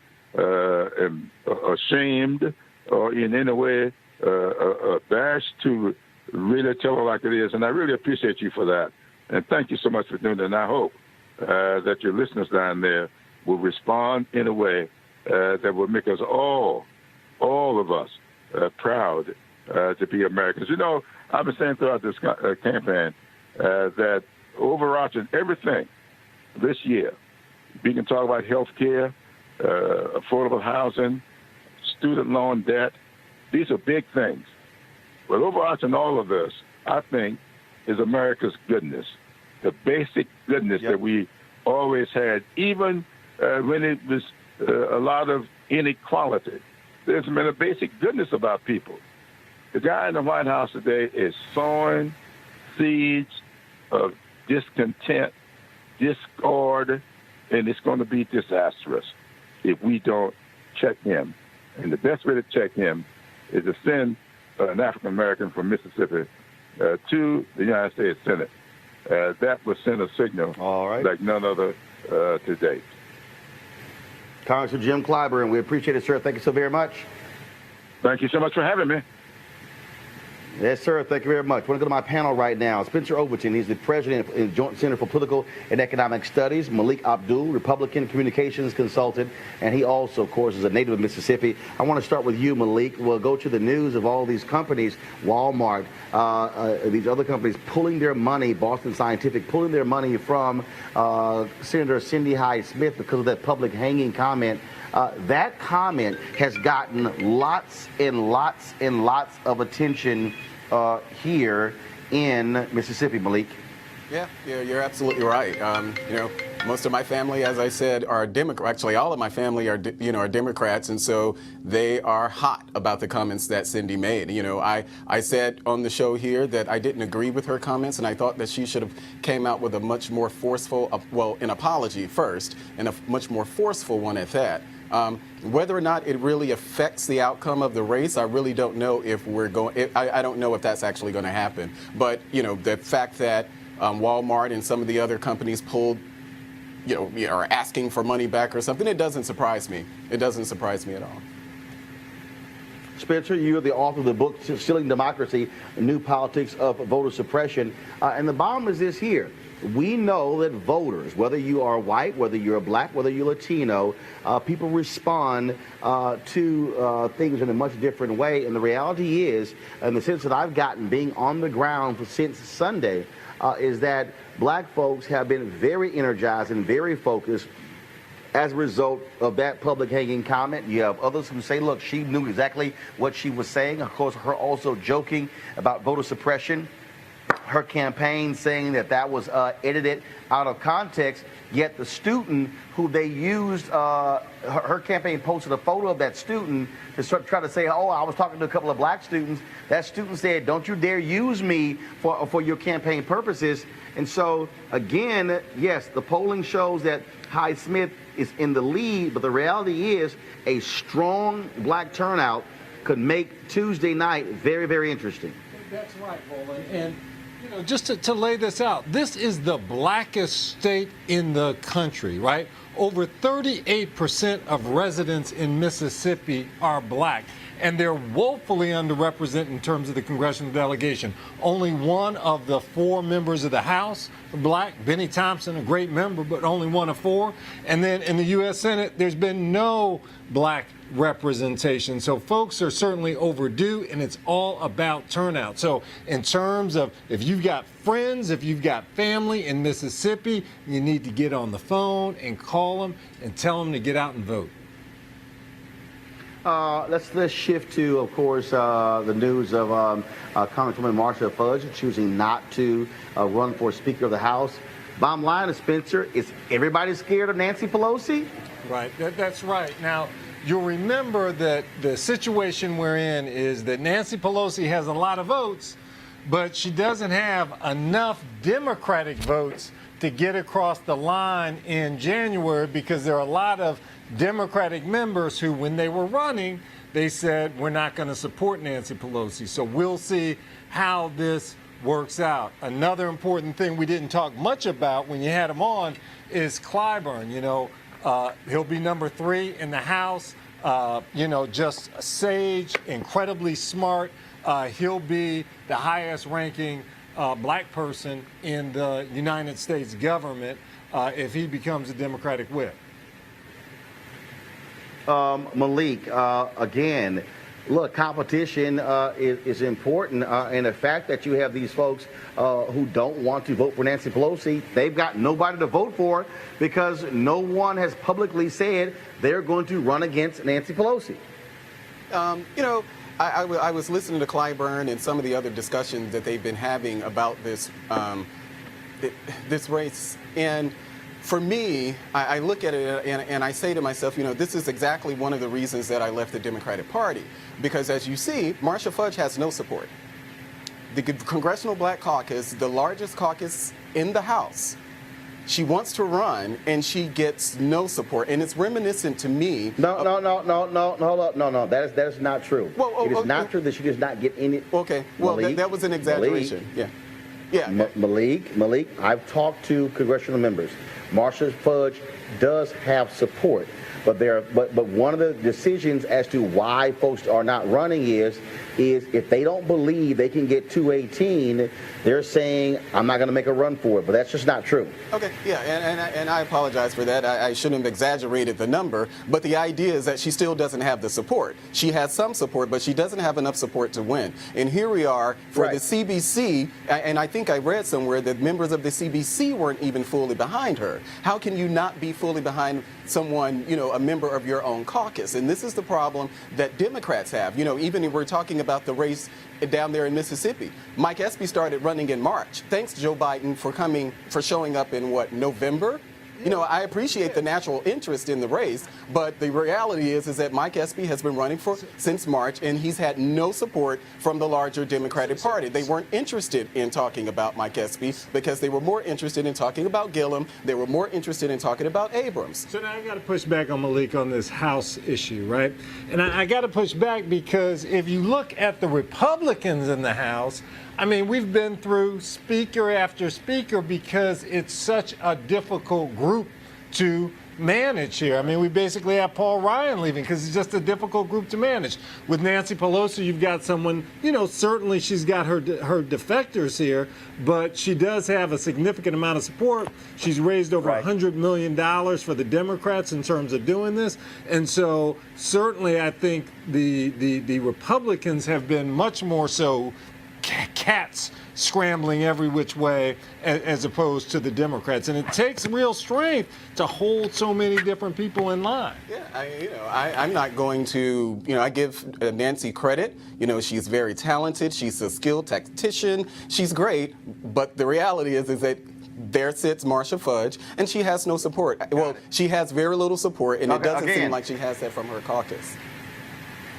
ashamed or in any way abashed to really tell it like it is, and I really appreciate you for that. And thank you so much for doing that. And I hope that your listeners down there will respond in a way that will make us all of us, proud to be Americans. I've been saying throughout this campaign that overarching everything this year, we can talk about health care, affordable housing, student loan debt, These are big things. But overarching all of this, I think, is America's goodness, the basic goodness that we always had, even when it was a lot of inequality. There's been a basic goodness about people. The guy in the White House today is sowing seeds of discontent, discord, and it's going to be disastrous if we don't check him. And the best way to check him is to send an African American from Mississippi to the United States Senate. That would send a signal like none other to date. Congressman Jim Clyburn, we appreciate it, sir. Thank you so very much. Thank you so much for having me. Yes, sir. Thank you very much. I want to go to my panel right now. Spencer Overton, he's the president of the Joint Center for Political and Economic Studies. Malik Abdul, Republican communications consultant, and he also, of course, is a native of Mississippi. I want to start with you, Malik. We'll go to the news of all these companies, Walmart, these other companies pulling their money, Boston Scientific, pulling their money from Senator Cindy Hyde-Smith because of that public hanging comment. That comment has gotten lots and lots and lots of attention here in Mississippi, Malik. Yeah, you're absolutely right. Most of my family, as I said, are Democrats. Actually, all of my family are Democrats, and so they are hot about the comments that Cindy made. I said on the show here that I didn't agree with her comments, and I thought that she should have came out with a much more forceful, an apology first, and a much more forceful one at that. Whether or not it really affects the outcome of the race, I really don't know if we're going. I don't know if that's actually going to happen. But the fact that Walmart and some of the other companies pulled, are asking for money back or something, it doesn't surprise me. It doesn't surprise me at all. Spencer, you are the author of the book Stealing Democracy, New Politics of Voter Suppression. And the bottom is this here. We know that voters, whether you are white, whether you're black, whether you're Latino, people respond to things in a much different way. And the reality is, in the sense that I've gotten being on the ground since Sunday, is that black folks have been very energized and very focused as a result of that public hanging comment. You have others who say, look, she knew exactly what she was saying. Of course, her also joking about voter suppression. Her campaign saying that was edited out of context, yet the student who they used, her campaign posted a photo of that student to try to say, oh, I was talking to a couple of black students. That student said, don't you dare use me for your campaign purposes. And so, again, yes, the polling shows that Hyde-Smith is in the lead, but the reality is a strong black turnout could make Tuesday night very, very interesting. That's right, Roland. And just to lay this out, this is the blackest state in the country, right? Over 38% of residents in Mississippi are black, and they're woefully underrepresented in terms of the congressional delegation. Only one of the 4 members of the House are black. Benny Thompson, a great member, but only one of 4. And then in the U.S. Senate, there's been no black representation. So folks are certainly overdue, and it's all about turnout. So in terms of if you've got friends, if you've got family in Mississippi, you need to get on the phone and call them and tell them to get out and vote. Let's shift to, of course, the news of Congresswoman Marcia Fudge choosing not to run for Speaker of the House. Bottom line is, Spencer, is everybody scared of Nancy Pelosi? Right. That's right. Now, you'll remember that the situation we're in is that Nancy Pelosi has a lot of votes, but she doesn't have enough Democratic votes to get across the line in January, because there are a lot of Democratic members who, when they were running, they said, we're not going to support Nancy Pelosi. So we'll see how this works out. Another important thing we didn't talk much about when you had him on is Clyburn. He'll be number 3 in the House, just a sage, incredibly smart. He'll be the highest ranking black person in the United States government if he becomes a Democratic whip. Malik, again, look, competition is important, and the fact that you have these folks who don't want to vote for Nancy Pelosi, they've got nobody to vote for because no one has publicly said they're going to run against Nancy Pelosi. I was listening to Clyburn and some of the other discussions that they've been having about this this race, and for me, I look at it and I say to myself, you know, this is exactly one of the reasons that I left the Democratic Party, because as you see, Marcia Fudge has no support. The Congressional Black Caucus, the largest caucus in the House, she wants to run and she gets no support, and it's reminiscent to me. No, hold up, no, that is not true. Well, it is not true that she does not get any. Okay, well, Malik, that was an exaggeration. Yeah. Malik, I've talked to congressional members. Marcia Fudge does have support, but one of the decisions as to why folks are not running is if they don't believe they can get 218, they're saying, I'm not going to make a run for it. But that's just not true. Okay, yeah, and I apologize for that. I shouldn't have exaggerated the number, but the idea is that she still doesn't have the support. She has some support, but she doesn't have enough support to win. And here we are for the CBC, and I think I read somewhere that members of the CBC weren't even fully behind her. How can you not be fully behind someone, you know, a member of your own caucus? And this is the problem that Democrats have. You know, even if we're talking about the race down there in Mississippi, Mike Espy started running in March. Thanks, Joe Biden, for showing up in November? You know, I appreciate the natural interest in the race, but the reality is that Mike Espy has been running since March, and he's had no support from the larger Democratic Party. They weren't interested in talking about Mike Espy because they were more interested in talking about Gillum. They were more interested in talking about Abrams. So now I got to push back on Malik on this House issue, right? And I got to push back because if you look at the Republicans in the House, I mean, we've been through speaker after speaker because it's such a difficult group to manage here. I mean, we basically have Paul Ryan leaving because it's just a difficult group to manage. With Nancy Pelosi, you've got someone, you know, certainly she's got her defectors here, but she does have a significant amount of support. She's raised over $100 million for the Democrats in terms of doing this. And so certainly I think the Republicans have been much more so cats scrambling every which way as opposed to the Democrats. And it takes real strength to hold so many different people in line. Yeah, I'm not going to, I give Nancy credit. She's very talented. She's a skilled tactician. She's great. But the reality is that there sits Marcia Fudge, and she has no support. She has very little support, and it doesn't seem like she has that from her caucus.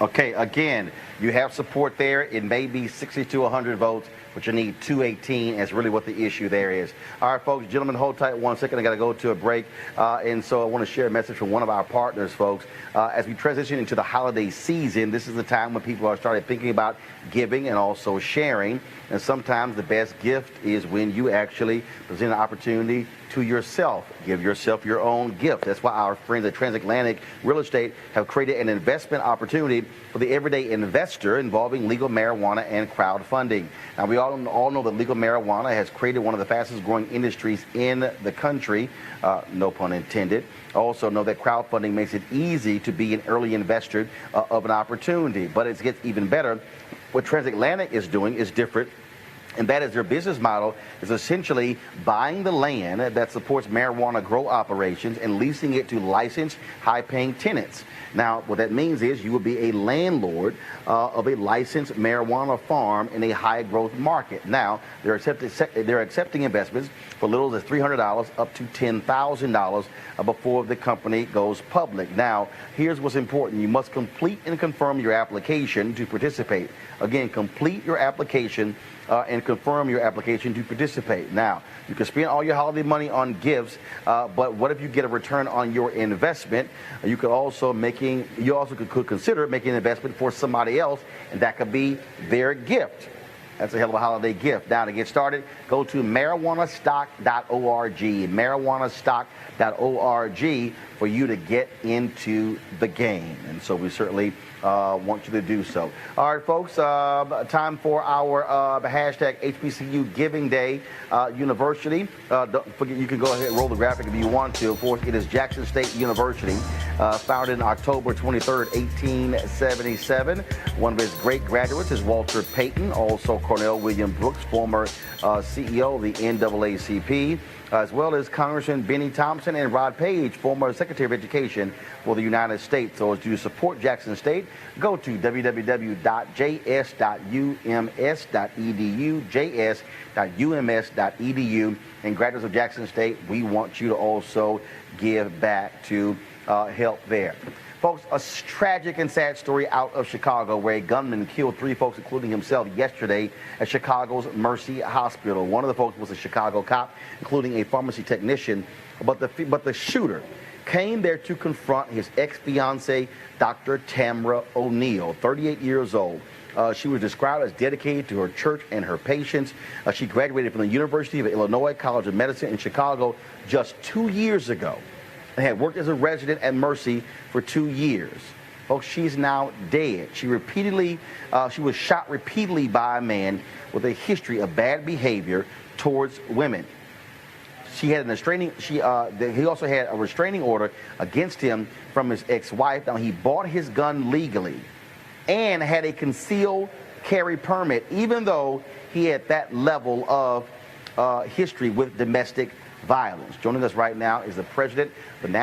Okay, again, you have support there. It may be 60 to 100 votes, but you need 218 is really what the issue there is. All right, folks, gentlemen, hold tight 1 second. I got to go to a break. And so I want to share a message from one of our partners, folks. As we transition into the holiday season, this is the time when people are starting thinking about giving and also sharing. And sometimes the best gift is when you actually present an opportunity to yourself. Give yourself your own gift. That's why our friends at Transatlantic Real Estate have created an investment opportunity for the everyday investor involving legal marijuana and crowdfunding. Now, we all know that legal marijuana has created one of the fastest growing industries in the country, no pun intended. Also know that crowdfunding makes it easy to be an early investor of an opportunity, but it gets even better. What Transatlantic is doing is different, and that is their business model is essentially buying the land that supports marijuana grow operations and leasing it to licensed, high-paying tenants. Now, what that means is you will be a landlord of a licensed marijuana farm in a high-growth market. Now, they're accepting investments for little as $300 up to $10,000 before the company goes public. Now, here's what's important. You must complete and confirm your application to participate. Again, complete your application and confirm your application to participate. Now, you can spend all your holiday money on gifts, but what if you get a return on your investment? You could also could consider making an investment for somebody else, and that could be their gift. That's a hell of a holiday gift. Now, to get started, go to marijuanastock.org, marijuanastock.org, for you to get into the game. And so we certainly want you to do so. All right, folks, time for our hashtag HBCU Giving Day University. Don't forget, you can go ahead and roll the graphic if you want to. Of course, it is Jackson State University, founded in October 23rd, 1877. One of its great graduates is Walter Payton, also Cornell William Brooks, former CEO of the NAACP. as well as Congressman Benny Thompson and Rod Page, former Secretary of Education for the United States. So as you support Jackson State, go to www.js.ums.edu, js.ums.edu. And graduates of Jackson State, we want you to also give back to help there. Folks, a tragic and sad story out of Chicago where a gunman killed 3 folks, including himself, yesterday at Chicago's Mercy Hospital. One of the folks was a Chicago cop, including a pharmacy technician, but the shooter came there to confront his ex-fiancée, Dr. Tamara O'Neal, 38 years old. She was described as dedicated to her church and her patients. She graduated from the University of Illinois College of Medicine in Chicago just 2 years ago and had worked as a resident at Mercy for 2 years. Folks, she's now dead. She was shot repeatedly by a man with a history of bad behavior towards women. He also had a restraining order against him from his ex-wife. Now, he bought his gun legally and had a concealed carry permit, even though he had that level of history with domestic violence. Joining us right now is the president of the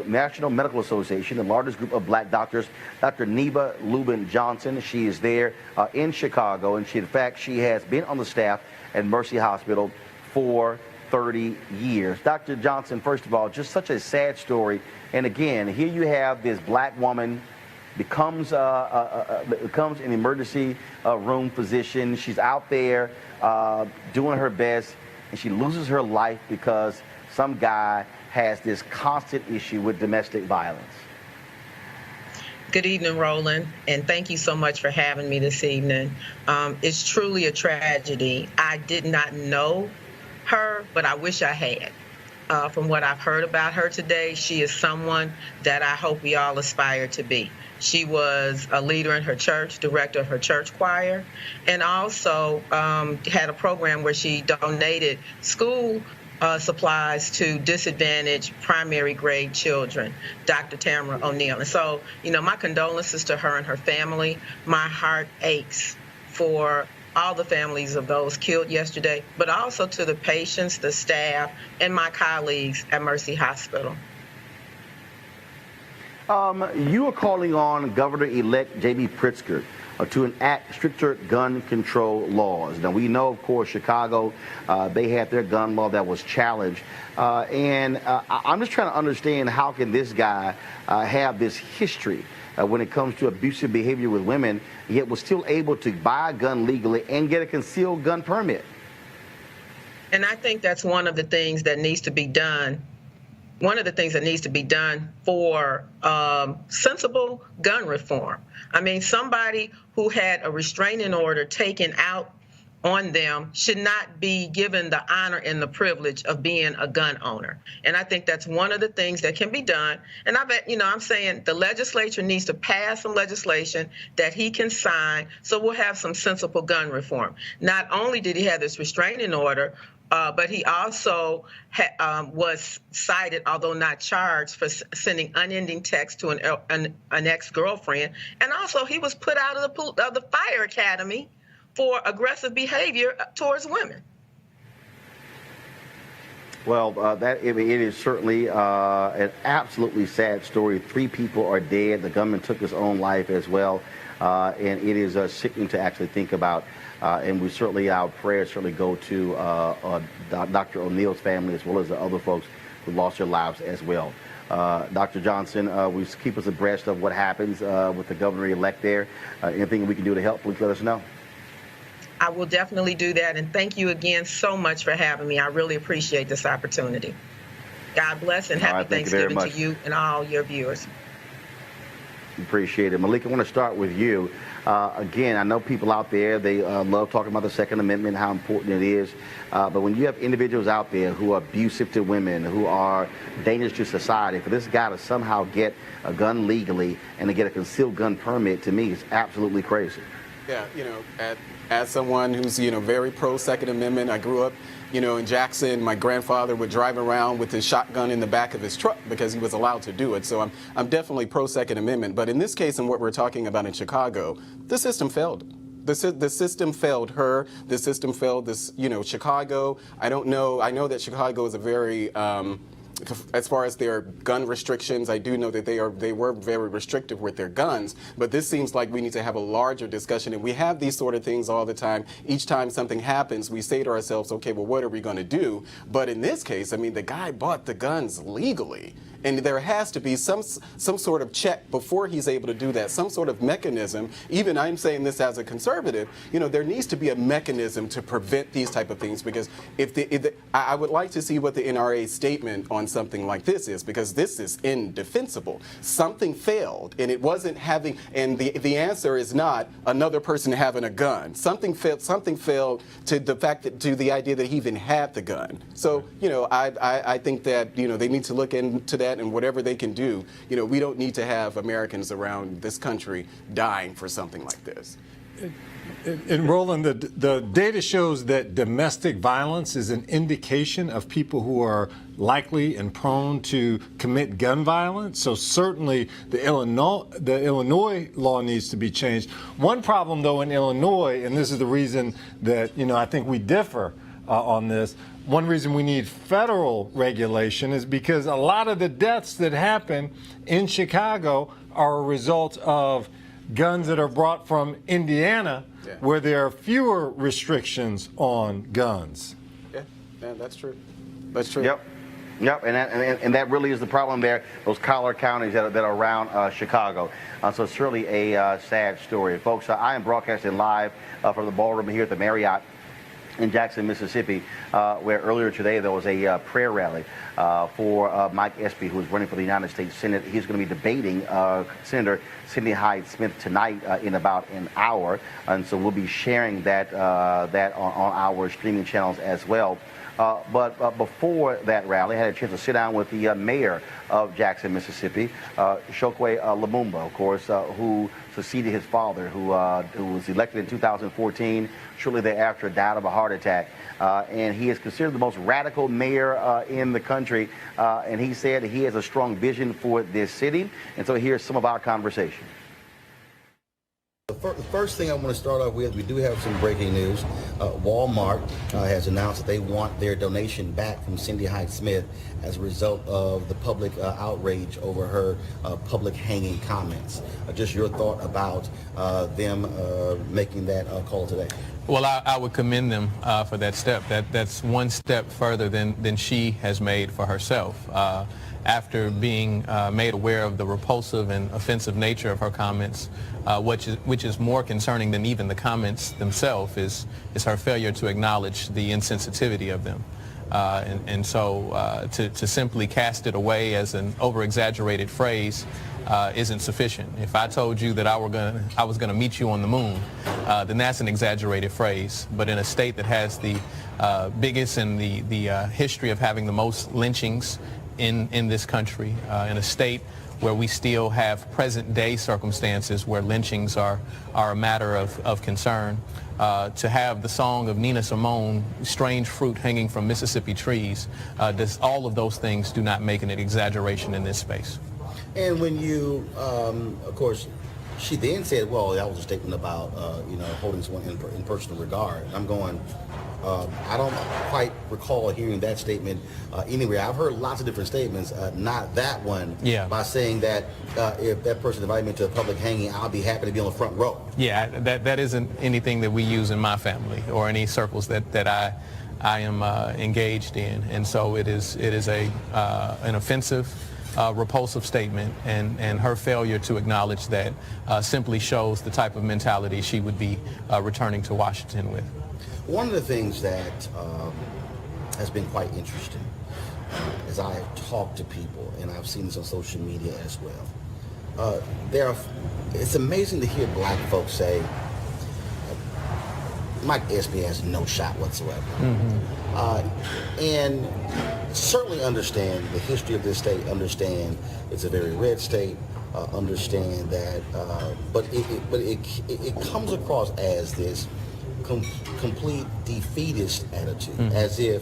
National Medical Association, the largest group of black doctors, Dr. Neva Lubin Johnson. She is there in Chicago, and in fact, she has been on the staff at Mercy Hospital for 30 years. Dr. Johnson, first of all, just such a sad story. And again, here you have this black woman becomes an emergency room physician. She's out there doing her best, and she loses her life because some guy has this constant issue with domestic violence. Good evening, Roland, and thank you so much for having me this evening. It's truly a tragedy. I did not know her, but I wish I had. From what I've heard about her today, she is someone that I hope we all aspire to be. She was a leader in her church, director of her church choir, and also had a program where she donated school supplies to disadvantaged primary grade children, Dr. Tamara O'Neal. And so, my condolences to her and her family. My heart aches for all the families of those killed yesterday, but also to the patients, the staff, and my colleagues at Mercy Hospital. You are calling on Governor-elect J.B. Pritzker to enact stricter gun control laws. Now, we know, of course, Chicago, they had their gun law that was challenged. I'm just trying to understand, how can this guy have this history when it comes to abusive behavior with women, yet was still able to buy a gun legally and get a concealed gun permit? And I think that's one of the things that needs to be done. One of the things that needs to be done for sensible gun reform. I mean, somebody who had a restraining order taken out on them should not be given the honor and the privilege of being a gun owner. And I think that's one of the things that can be done. And I'm saying the legislature needs to pass some legislation that he can sign, so we'll have some sensible gun reform. Not only did he have this restraining order, but he also was cited, although not charged, for sending unending texts to an ex-girlfriend. And also, he was put out of the fire academy for aggressive behavior towards women. Well, it is certainly an absolutely sad story. 3 people are dead. The gunman took his own life as well. And it is sickening to actually think about. And our prayers certainly go to Dr. O'Neal's family, as well as the other folks who lost their lives as well. Dr. Johnson, will keep us abreast of what happens with the governor-elect there. Anything we can do to help, please let us know. I will definitely do that, and thank you again so much for having me. I really appreciate this opportunity. God bless, and happy Thanksgiving to you and all your viewers. Appreciate it. Malik, I want to start with you. Again, I know people out there, they love talking about the Second Amendment, how important it is. But when you have individuals out there who are abusive to women, who are dangerous to society, for this guy to somehow get a gun legally and to get a concealed gun permit, to me, is absolutely crazy. Yeah, as someone who's, very pro Second Amendment, I grew up, in Jackson. My grandfather would drive around with his shotgun in the back of his truck because he was allowed to do it. So I'm definitely pro Second Amendment. But in this case, and what we're talking about in Chicago, the system failed. the system failed her. The system failed this, Chicago. I don't know. I know that Chicago is a very, as far as their gun restrictions, I do know that they were very restrictive with their guns, but this seems like we need to have a larger discussion, and we have these sort of things all the time. Each time something happens, we say to ourselves, okay, well, what are we going to do? But in this case, I mean, the guy bought the guns legally. And there has to be some sort of check before he's able to do that, some sort of mechanism. Even I'm saying this as a conservative, there needs to be a mechanism to prevent these type of things, because I would like to see what the NRA statement on something like this is, because this is indefensible. Something failed, and it wasn't having, and the answer is not another person having a gun. Something failed to the fact that, to the idea that he even had the gun. So, I think that, they need to look into that. And whatever they can do, we don't need to have Americans around this country dying for something like this. And Roland, the data shows that domestic violence is an indication of people who are likely and prone to commit gun violence. So certainly the Illinois law needs to be changed. One problem, though, in Illinois, and this is the reason that I think we differ on this. One reason we need federal regulation is because a lot of the deaths that happen in Chicago are a result of guns that are brought from Indiana, where there are fewer restrictions on guns. Yeah, that's true. That's true. Yep, and that really is the problem there, those collar counties that are around Chicago. So it's really a sad story. Folks, I am broadcasting live from the ballroom here at the Marriott in Jackson, Mississippi, where earlier today there was a prayer rally for Mike Espy, who is running for the United States Senate. He's going to be debating Senator Cindy Hyde-Smith tonight in about an hour, and so we'll be sharing that on our streaming channels as well. But before that rally, I had a chance to sit down with the mayor of Jackson, Mississippi, Chokwe Lumumba, of course, who succeeded his father, who was elected in 2014. Shortly thereafter, died of a heart attack. And he is considered the most radical mayor in the country. And he said he has a strong vision for this city. And so here's some of our conversation. The first thing I want to start off with, we do have some breaking news. Walmart has announced that they want their donation back from Cindy Hyde-Smith as a result of the public outrage over her public hanging comments. Just your thought about them making that call today. Well, I would commend them for that step. That's one step further than she has made for herself. After being made aware of the repulsive and offensive nature of her comments, which is more concerning than even the comments themselves, is her failure to acknowledge the insensitivity of them. And so to simply cast it away as an over-exaggerated phrase isn't sufficient. If I told you that I was going to meet you on the moon, then that's an exaggerated phrase. But in a state that has the biggest and the history of having the most lynchings in this country, in a state where we still have present-day circumstances where lynchings are a matter of concern, to have the song of Nina Simone, Strange Fruit Hanging from Mississippi Trees, all of those things do not make an exaggeration in this space. And when you, of course, she then said, well, that was a statement about, holding someone in personal regard. And I'm going, I don't quite recall hearing that statement anywhere. I've heard lots of different statements, not that one, by saying that if that person invited me to a public hanging, I'll be happy to be on the front row. Yeah, that isn't anything that we use in my family or any circles that I am engaged in. And so it is an offensive, repulsive statement, and her failure to acknowledge that simply shows the type of mentality she would be returning to Washington with. One of the things that has been quite interesting as I have talked to people, and I've seen this on social media as well, it's amazing to hear black folks say, Mike Espy has no shot whatsoever. Mm-hmm. And certainly understand the history of this state, understand it's a very red state, understand that, but it comes across as this complete defeatist attitude, as if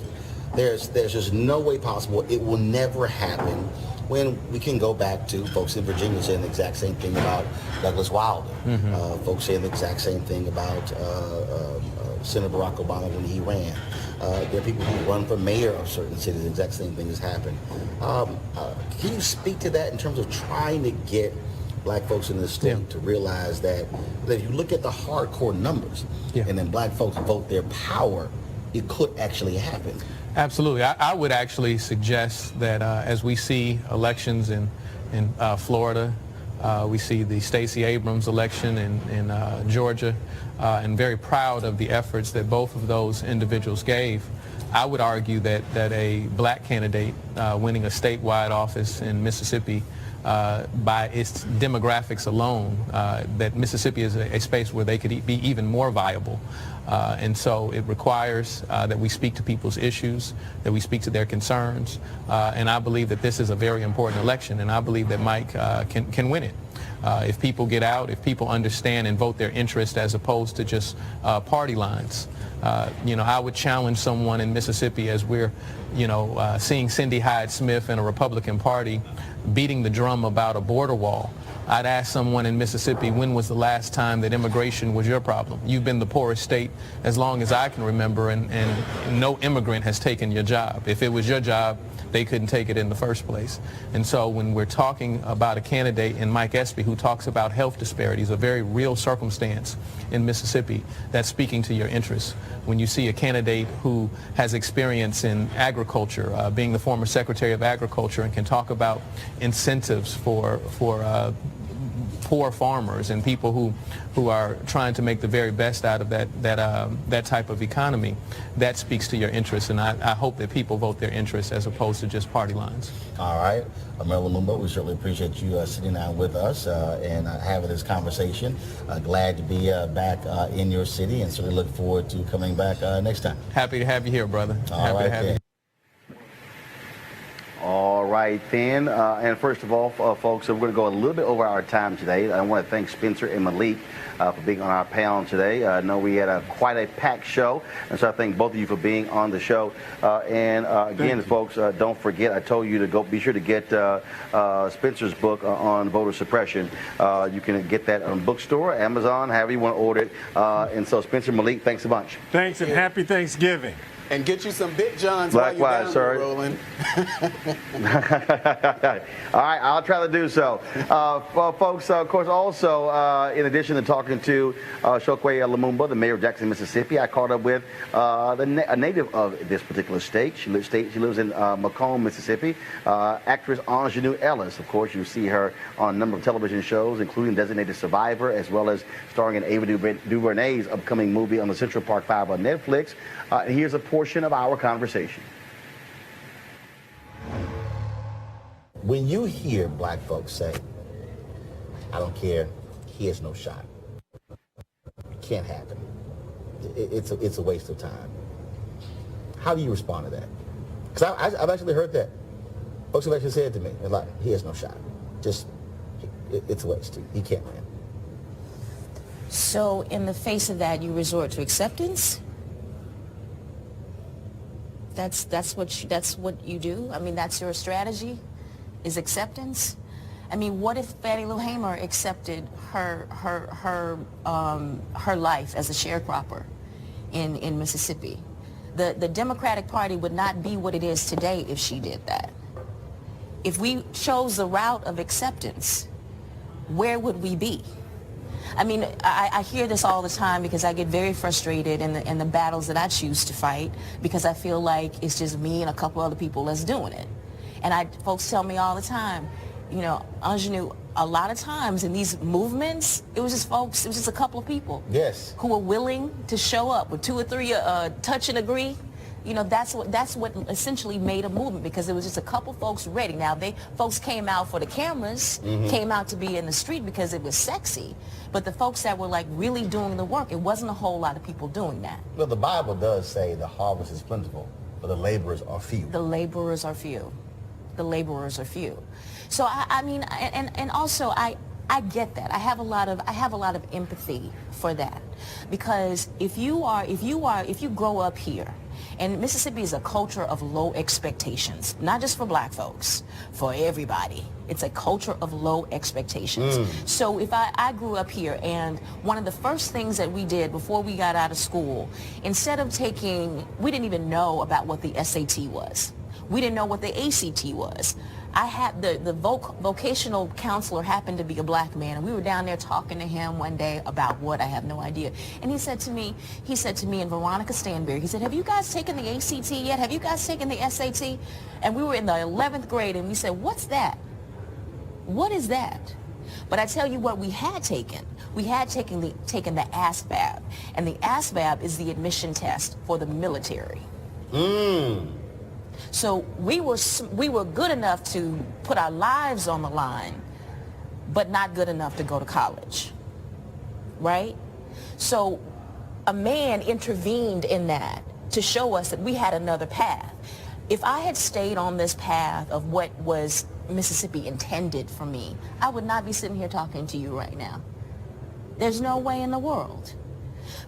there's just no way possible, it will never happen, when we can go back to folks in Virginia saying the exact same thing about Douglas Wilder, folks saying the exact same thing about Senator Barack Obama when he ran. There are people who run for mayor of certain cities, the exact same thing has happened. Can you speak to that in terms of trying to get black folks in this state to realize that if you look at the hardcore numbers and then black folks vote their power, it could actually happen? Absolutely. I would actually suggest that as we see elections in Florida, we see the Stacey Abrams election in Georgia, and very proud of the efforts that both of those individuals gave. I would argue that a black candidate winning a statewide office in Mississippi by its demographics alone, that Mississippi is a space where they could be even more viable. And so it requires that we speak to people's issues, that we speak to their concerns, and I believe that this is a very important election, and I believe that Mike can win it. If people get out, if people understand and vote their interest as opposed to just party lines. I would challenge someone in Mississippi as we're, seeing Cindy Hyde-Smith and a Republican Party beating the drum about a border wall. I'd ask someone in Mississippi, when was the last time that immigration was your problem? You've been the poorest state as long as I can remember, and no immigrant has taken your job. If it was your job, they couldn't take it in the first place. And so when we're talking about a candidate in Mike Espy who talks about health disparities, a very real circumstance in Mississippi, that's speaking to your interests. When you see a candidate who has experience in agriculture, being the former Secretary of Agriculture, and can talk about incentives for poor farmers and people who are trying to make the very best out of that type of economy, that speaks to your interests, and I hope that people vote their interests as opposed to just party lines. All right. Mayor Lumumba, we certainly appreciate you sitting down with us and having this conversation. Glad to be back in your city, and certainly look forward to coming back next time. Happy to have you here, brother. All right, then. All right, then. And first of all, folks, we're going to go a little bit over our time today. I want to thank Spencer and Malik for being on our panel today. I know we had quite a packed show, and so I thank both of you for being on the show. Again, folks, don't forget, I told you to be sure to get Spencer's book on voter suppression. You can get that on bookstore, Amazon, however you want to order it. And so, Spencer, Malik, thanks a bunch. Thanks, and happy Thanksgiving. And get you some Big Johns Likewise, while you're down there, Roland. All right, I'll try to do so. Well, folks, of course, also, in addition to talking to Chokwe Lumumba, the mayor of Jackson, Mississippi, I caught up with a native of this particular state. She lives in Macomb, Mississippi. Actress Anjanou Ellis. Of course, you see her on a number of television shows, including Designated Survivor, as well as starring in Ava DuVernay's upcoming movie on the Central Park 5 on Netflix. And here's a portion of our conversation. When you hear black folks say, I don't care, he has no shot, it can't happen, it's a waste of time, how do you respond to that? Because I've actually heard that. Folks have actually said to me, like, he has no shot, it's a waste, he can't win. So in the face of that, you resort to acceptance? That's what you do? I mean, that's your strategy, is acceptance? I mean, what if Fannie Lou Hamer accepted her life as a sharecropper in Mississippi? The Democratic Party would not be what it is today if she did that. If we chose the route of acceptance, where would we be? I mean, I hear this all the time because I get very frustrated in the battles that I choose to fight, because I feel like it's just me and a couple other people that's doing it. And folks tell me all the time, Anjanou, a lot of times in these movements, it was just a couple of people. Yes. Who were willing to show up with 2 or 3 touch and agree. That's what essentially made a movement, because it was just a couple folks ready. Now, folks came out for the cameras, came out to be in the street because it was sexy. But the folks that were like really doing the work, it wasn't a whole lot of people doing that. Well, the Bible does say the harvest is plentiful, but the laborers are few. The laborers are few. The laborers are few. So I mean, and also I get that. I have a lot of empathy for that. Because if you grow up here, and Mississippi is a culture of low expectations, not just for black folks, for everybody. It's a culture of low expectations. So if I grew up here, and one of the first things that we did before we got out of school, instead of we didn't even know about what the SAT was. We didn't know what the ACT was. I had the vocational counselor happened to be a black man, and we were down there talking to him one day about what, I have no idea. And he said to me and Veronica Stanberry, he said, have you guys taken the ACT yet? Have you guys taken the SAT? And we were in the 11th grade, and we said, what's that? What is that? But I tell you what we had taken. We had taken the ASVAB, and the ASVAB is the admission test for the military. So we were good enough to put our lives on the line, but not good enough to go to college, right? So a man intervened in that to show us that we had another path. If I had stayed on this path of what was Mississippi intended for me, I would not be sitting here talking to you right now. There's no way in the world.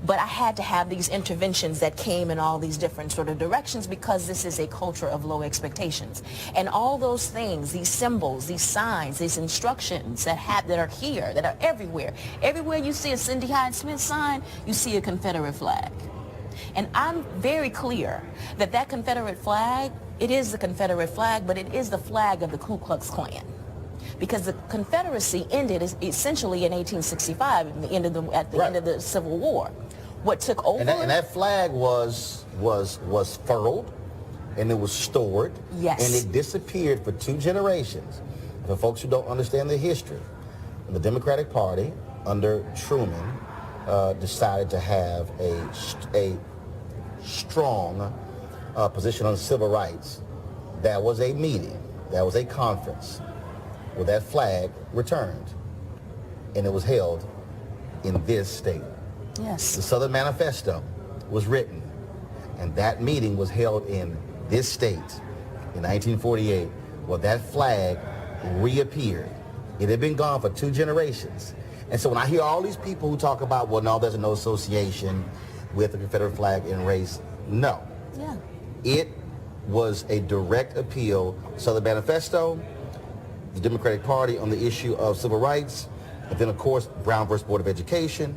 But I had to have these interventions that came in all these different sort of directions, because this is a culture of low expectations. And all those things, these symbols, these signs, these instructions that are here, that are everywhere. Everywhere you see a Cindy Hyde-Smith sign, you see a Confederate flag. And I'm very clear that that Confederate flag, it is the Confederate flag, but it is the flag of the Ku Klux Klan. Because the Confederacy ended essentially in 1865, at the end of the Civil War. What took over? And that flag was furled, and it was stored. Yes. And it disappeared for 2 generations. For folks who don't understand the history, the Democratic Party under Truman decided to have a strong position on civil rights. That was a meeting. That was a conference where that flag returned, and it was held in this state. Yes. The Southern Manifesto was written, and that meeting was held in this state in 1948, where that flag reappeared. It had been gone for 2 generations. And so when I hear all these people who talk about, well, no, there's no association with the Confederate flag and race, no. Yeah. It was a direct appeal. Southern Manifesto, the Democratic Party on the issue of civil rights, and then of course Brown versus Board of Education,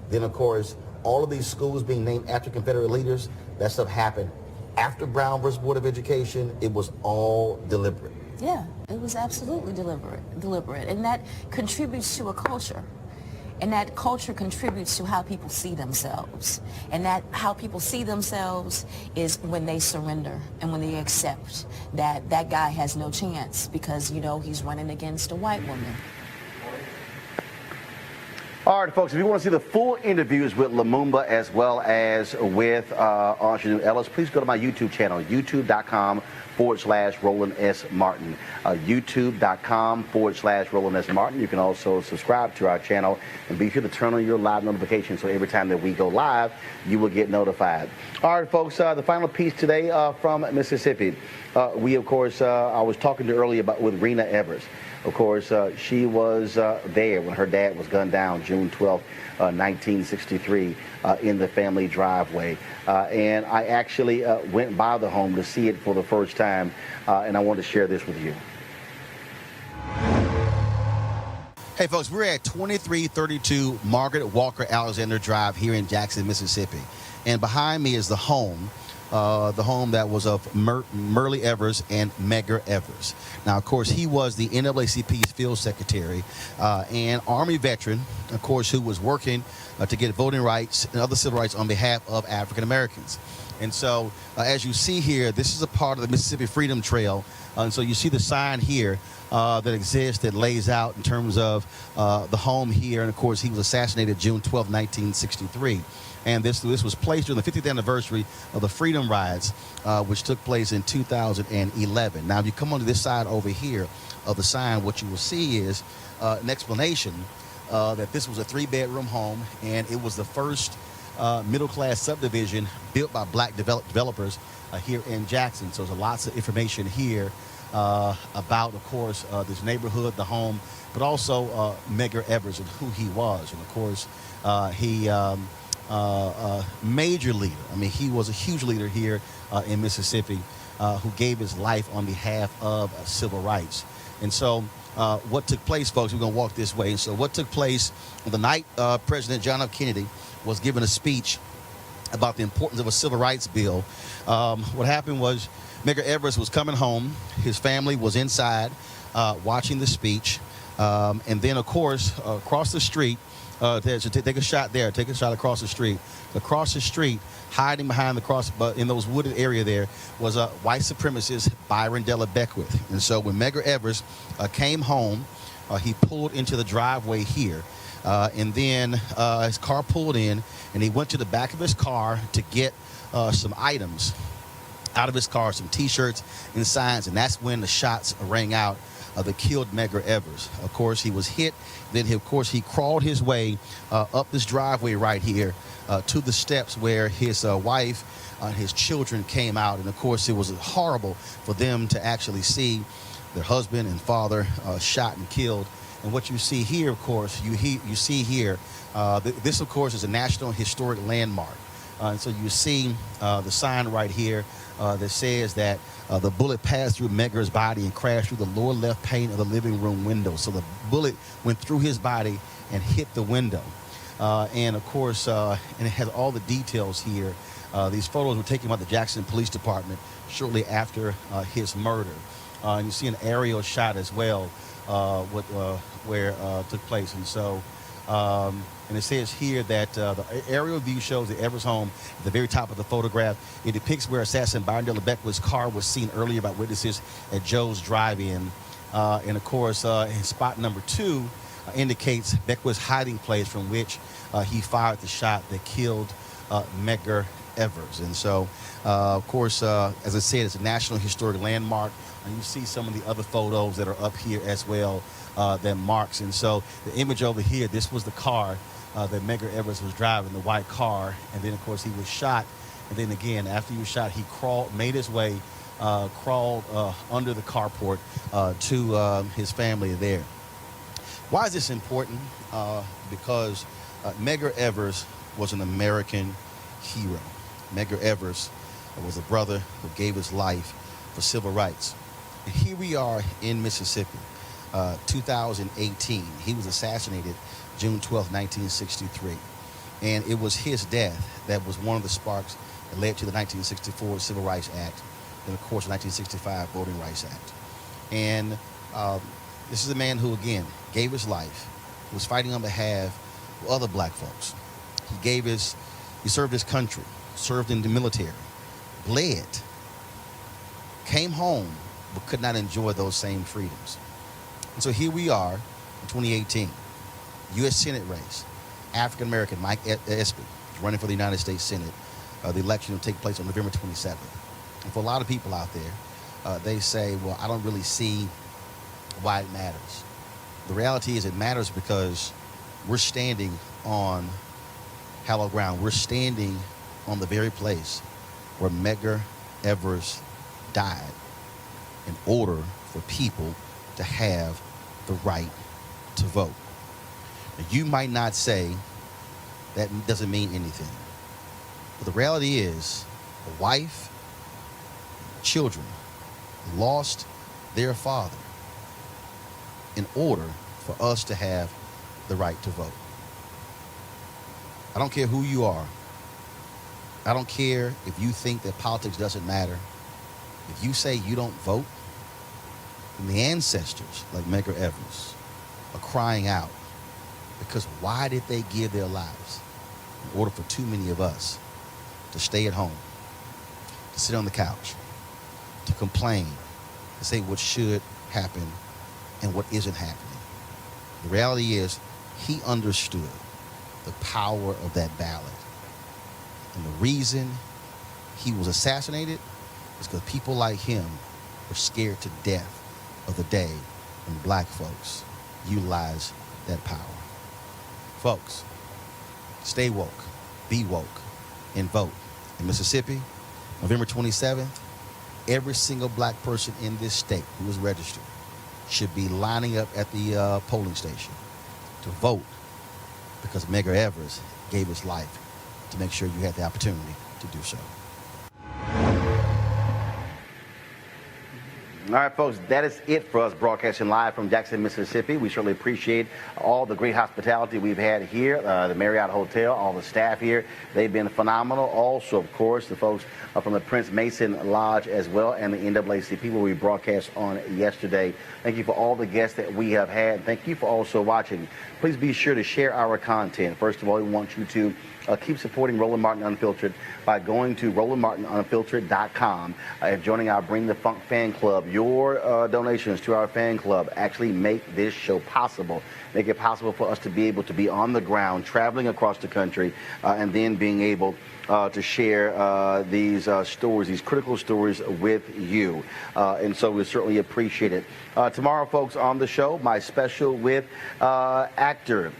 then of course all of these schools being named after Confederate leaders. That stuff happened after Brown versus Board of Education. It was all deliberate. Yeah, it was absolutely deliberate, and that contributes to a culture. And that culture contributes to how people see themselves. And that how people see themselves is when they surrender and when they accept that that guy has no chance because, you know, he's running against a white woman. All right, folks, if you want to see the full interviews with Lumumba as well as with Aunjanue Ellis, please go to my YouTube channel, youtube.com/Roland S. Martin. youtube.com/Roland S. Martin. You can also subscribe to our channel and be sure to turn on your live notifications so every time that we go live, you will get notified. All right, folks, the final piece today from Mississippi. We, of course, I was talking to earlier with Medgar Evers. Of course, she was there when her dad was gunned down June 12, 1963, in the family driveway. And I actually went by the home to see it for the first time, and I wanted to share this with you. Hey, folks, we're at 2332 Margaret Walker Alexander Drive here in Jackson, Mississippi. And behind me is the home that was of Medgar Evers and Medgar Evers. Now, of course, he was the NAACP's field secretary and Army veteran, of course, who was working to get voting rights and other civil rights on behalf of African Americans. And so, as you see here, this is a part of the Mississippi Freedom Trail. And so you see the sign here that exists that lays out in terms of the home here. And, of course, he was assassinated June 12, 1963. And this was placed during the 50th anniversary of the Freedom Rides, which took place in 2011. Now, if you come onto this side over here of the sign, what you will see is an explanation that this was a 3-bedroom home, and it was the first middle-class subdivision built by black developers here in Jackson. So there's lots of information here about, of course, this neighborhood, the home, but also Medgar Evers and who he was. And, of course, Major leader. I mean, he was a huge leader here in Mississippi who gave his life on behalf of civil rights. And so what took place, folks, we're going to walk this way. So what took place on the night President John F. Kennedy was giving a speech about the importance of a civil rights bill, what happened was Medgar Evers was coming home. His family was inside watching the speech. And then, of course, across the street, take a shot there, take a shot across the street. Across the street, hiding behind the cross, in those wooded area there, was a white supremacist, Byron Della Beckwith. And so when Medgar Evers came home, he pulled into the driveway here. And then his car pulled in, and he went to the back of his car to get some items out of his car, some T-shirts and signs, and that's when the shots rang out that killed Medgar Evers. Of course, he was hit. Then, of course, he crawled his way up this driveway right here to the steps where his wife and his children came out. And, of course, it was horrible for them to actually see their husband and father shot and killed. And what you see here, of course, you see here, this, of course, is a National Historic Landmark. And so you see the sign right here that says that the bullet passed through Medgar's body and crashed through the lower left pane of the living room window. So the bullet went through his body and hit the window. And, of course, and it has all the details here. These photos were taken by the Jackson Police Department shortly after his murder. And you see an aerial shot as well where it took place. And so, and it says here that the aerial view shows the Evers home at the very top of the photograph. It depicts where assassin Byron Della Beckwith's car was seen earlier by witnesses at Joe's Drive-In. And, of course, in spot number 2 indicates Beckwith's hiding place from which he fired the shot that killed Medgar Evers. And so, of course, as I said, it's a National Historic Landmark. And you see some of the other photos that are up here as well that marks. And so the image over here, this was the car that Medgar Evers was driving, the white car. And then, of course, he was shot. And then again, after he was shot, he made his way, crawled under the carport to his family there. Why is this important? Because Medgar Evers was an American hero. Medgar Evers was a brother who gave his life for civil rights. And here we are in Mississippi, 2018. He was assassinated June 12, 1963. And it was his death that was one of the sparks that led to the 1964 Civil Rights Act and, of course, the 1965 Voting Rights Act. And this is a man who, again, gave his life, was fighting on behalf of other black folks. He served his country, served in the military, bled, came home, but could not enjoy those same freedoms. And so here we are in 2018, U.S. Senate race. African-American Mike Espy is running for the United States Senate. The election will take place on November 27th. And for a lot of people out there, they say, well, I don't really see why it matters. The reality is it matters because we're standing on hallowed ground. We're standing on the very place where Medgar Evers died in order for people to have the right to vote. Now, you might not say that doesn't mean anything, but the reality is a wife, children lost their father in order for us to have the right to vote. I don't care who you are. I don't care if you think that politics doesn't matter. If you say you don't vote, then the ancestors, like Medgar Evers, are crying out because why did they give their lives in order for too many of us to stay at home, to sit on the couch, to complain, to say what should happen and what isn't happening? The reality is he understood the power of that ballot. And the reason he was assassinated is because people like him were scared to death of the day when black folks utilize that power. Folks, stay woke, be woke, and vote. In Mississippi, November 27th, every single black person in this state who is registered should be lining up at the polling station to vote because Medgar Evers gave his life to make sure you had the opportunity to do so. All right, folks, that is it for us broadcasting live from Jackson, Mississippi. We certainly appreciate all the great hospitality we've had here, the Marriott Hotel, all the staff here. They've been phenomenal. Also, of course, the folks from the Prince Mason Lodge as well, and the NAACP where we broadcast on yesterday. Thank you for all the guests that we have had. Thank you for also watching. Please be sure to share our content. First of all, we want you to keep supporting Roland Martin Unfiltered by going to RolandMartinUnfiltered.com and joining our Bring the Funk fan club. Your donations to our fan club actually make this show possible, make it possible for us to be able to be on the ground, traveling across the country, and then being able to share these stories, these critical stories with you. And so we certainly appreciate it. Tomorrow, folks, on the show, my special with actor,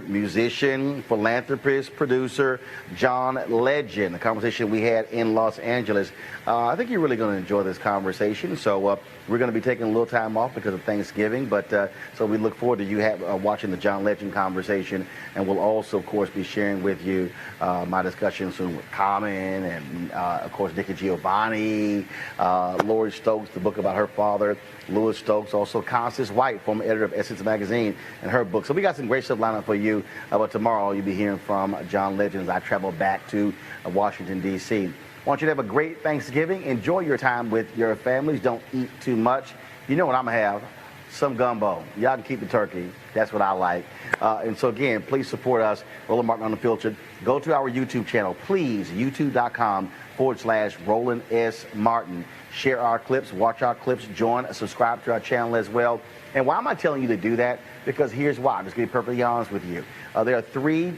musician, philanthropist, producer, John Legend. The conversation we had in Los Angeles. I think you're really going to enjoy this conversation. So we're going to be taking a little time off because of Thanksgiving. But so we look forward to you watching the John Legend conversation. And we'll also, of course, be sharing with you my discussion soon with Common and, of course, Nikki Giovanni, Lori Stokes, the book about her father, Louis Stokes, also Constance White, former editor of Essence Magazine, and her book. So we got some great stuff lined up for you. But tomorrow you'll be hearing from John Legend as I travel back to Washington, D.C. I want you to have a great Thanksgiving. Enjoy your time with your families. Don't eat too much. You know what I'm going to have? Some gumbo. Y'all can keep the turkey. That's what I like. And so, again, please support us, Roland Martin Unfiltered. Go to our YouTube channel, please, youtube.com/Roland S. Martin. Share our clips, watch our clips, join, subscribe to our channel as well. And why am I telling you to do that? Because here's why. I'm just going to be perfectly honest with you. There are 3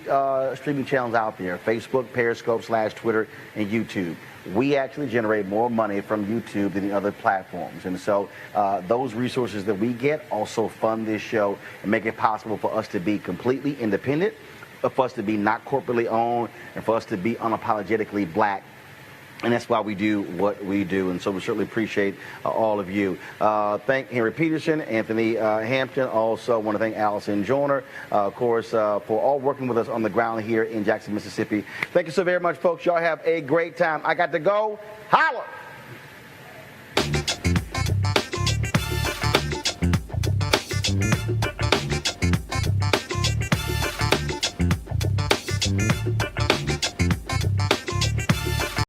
streaming channels out there: Facebook, Periscope, /Twitter, and YouTube. We actually generate more money from YouTube than the other platforms. And so those resources that we get also fund this show and make it possible for us to be completely independent, for us to be not corporately owned, and for us to be unapologetically black. And that's why we do what we do. And so we certainly appreciate all of you. Thank Henry Peterson, Anthony Hampton. Also want to thank Allison Joyner, of course, for all working with us on the ground here in Jackson, Mississippi. Thank you so very much, folks. Y'all have a great time. I got to go. Holla!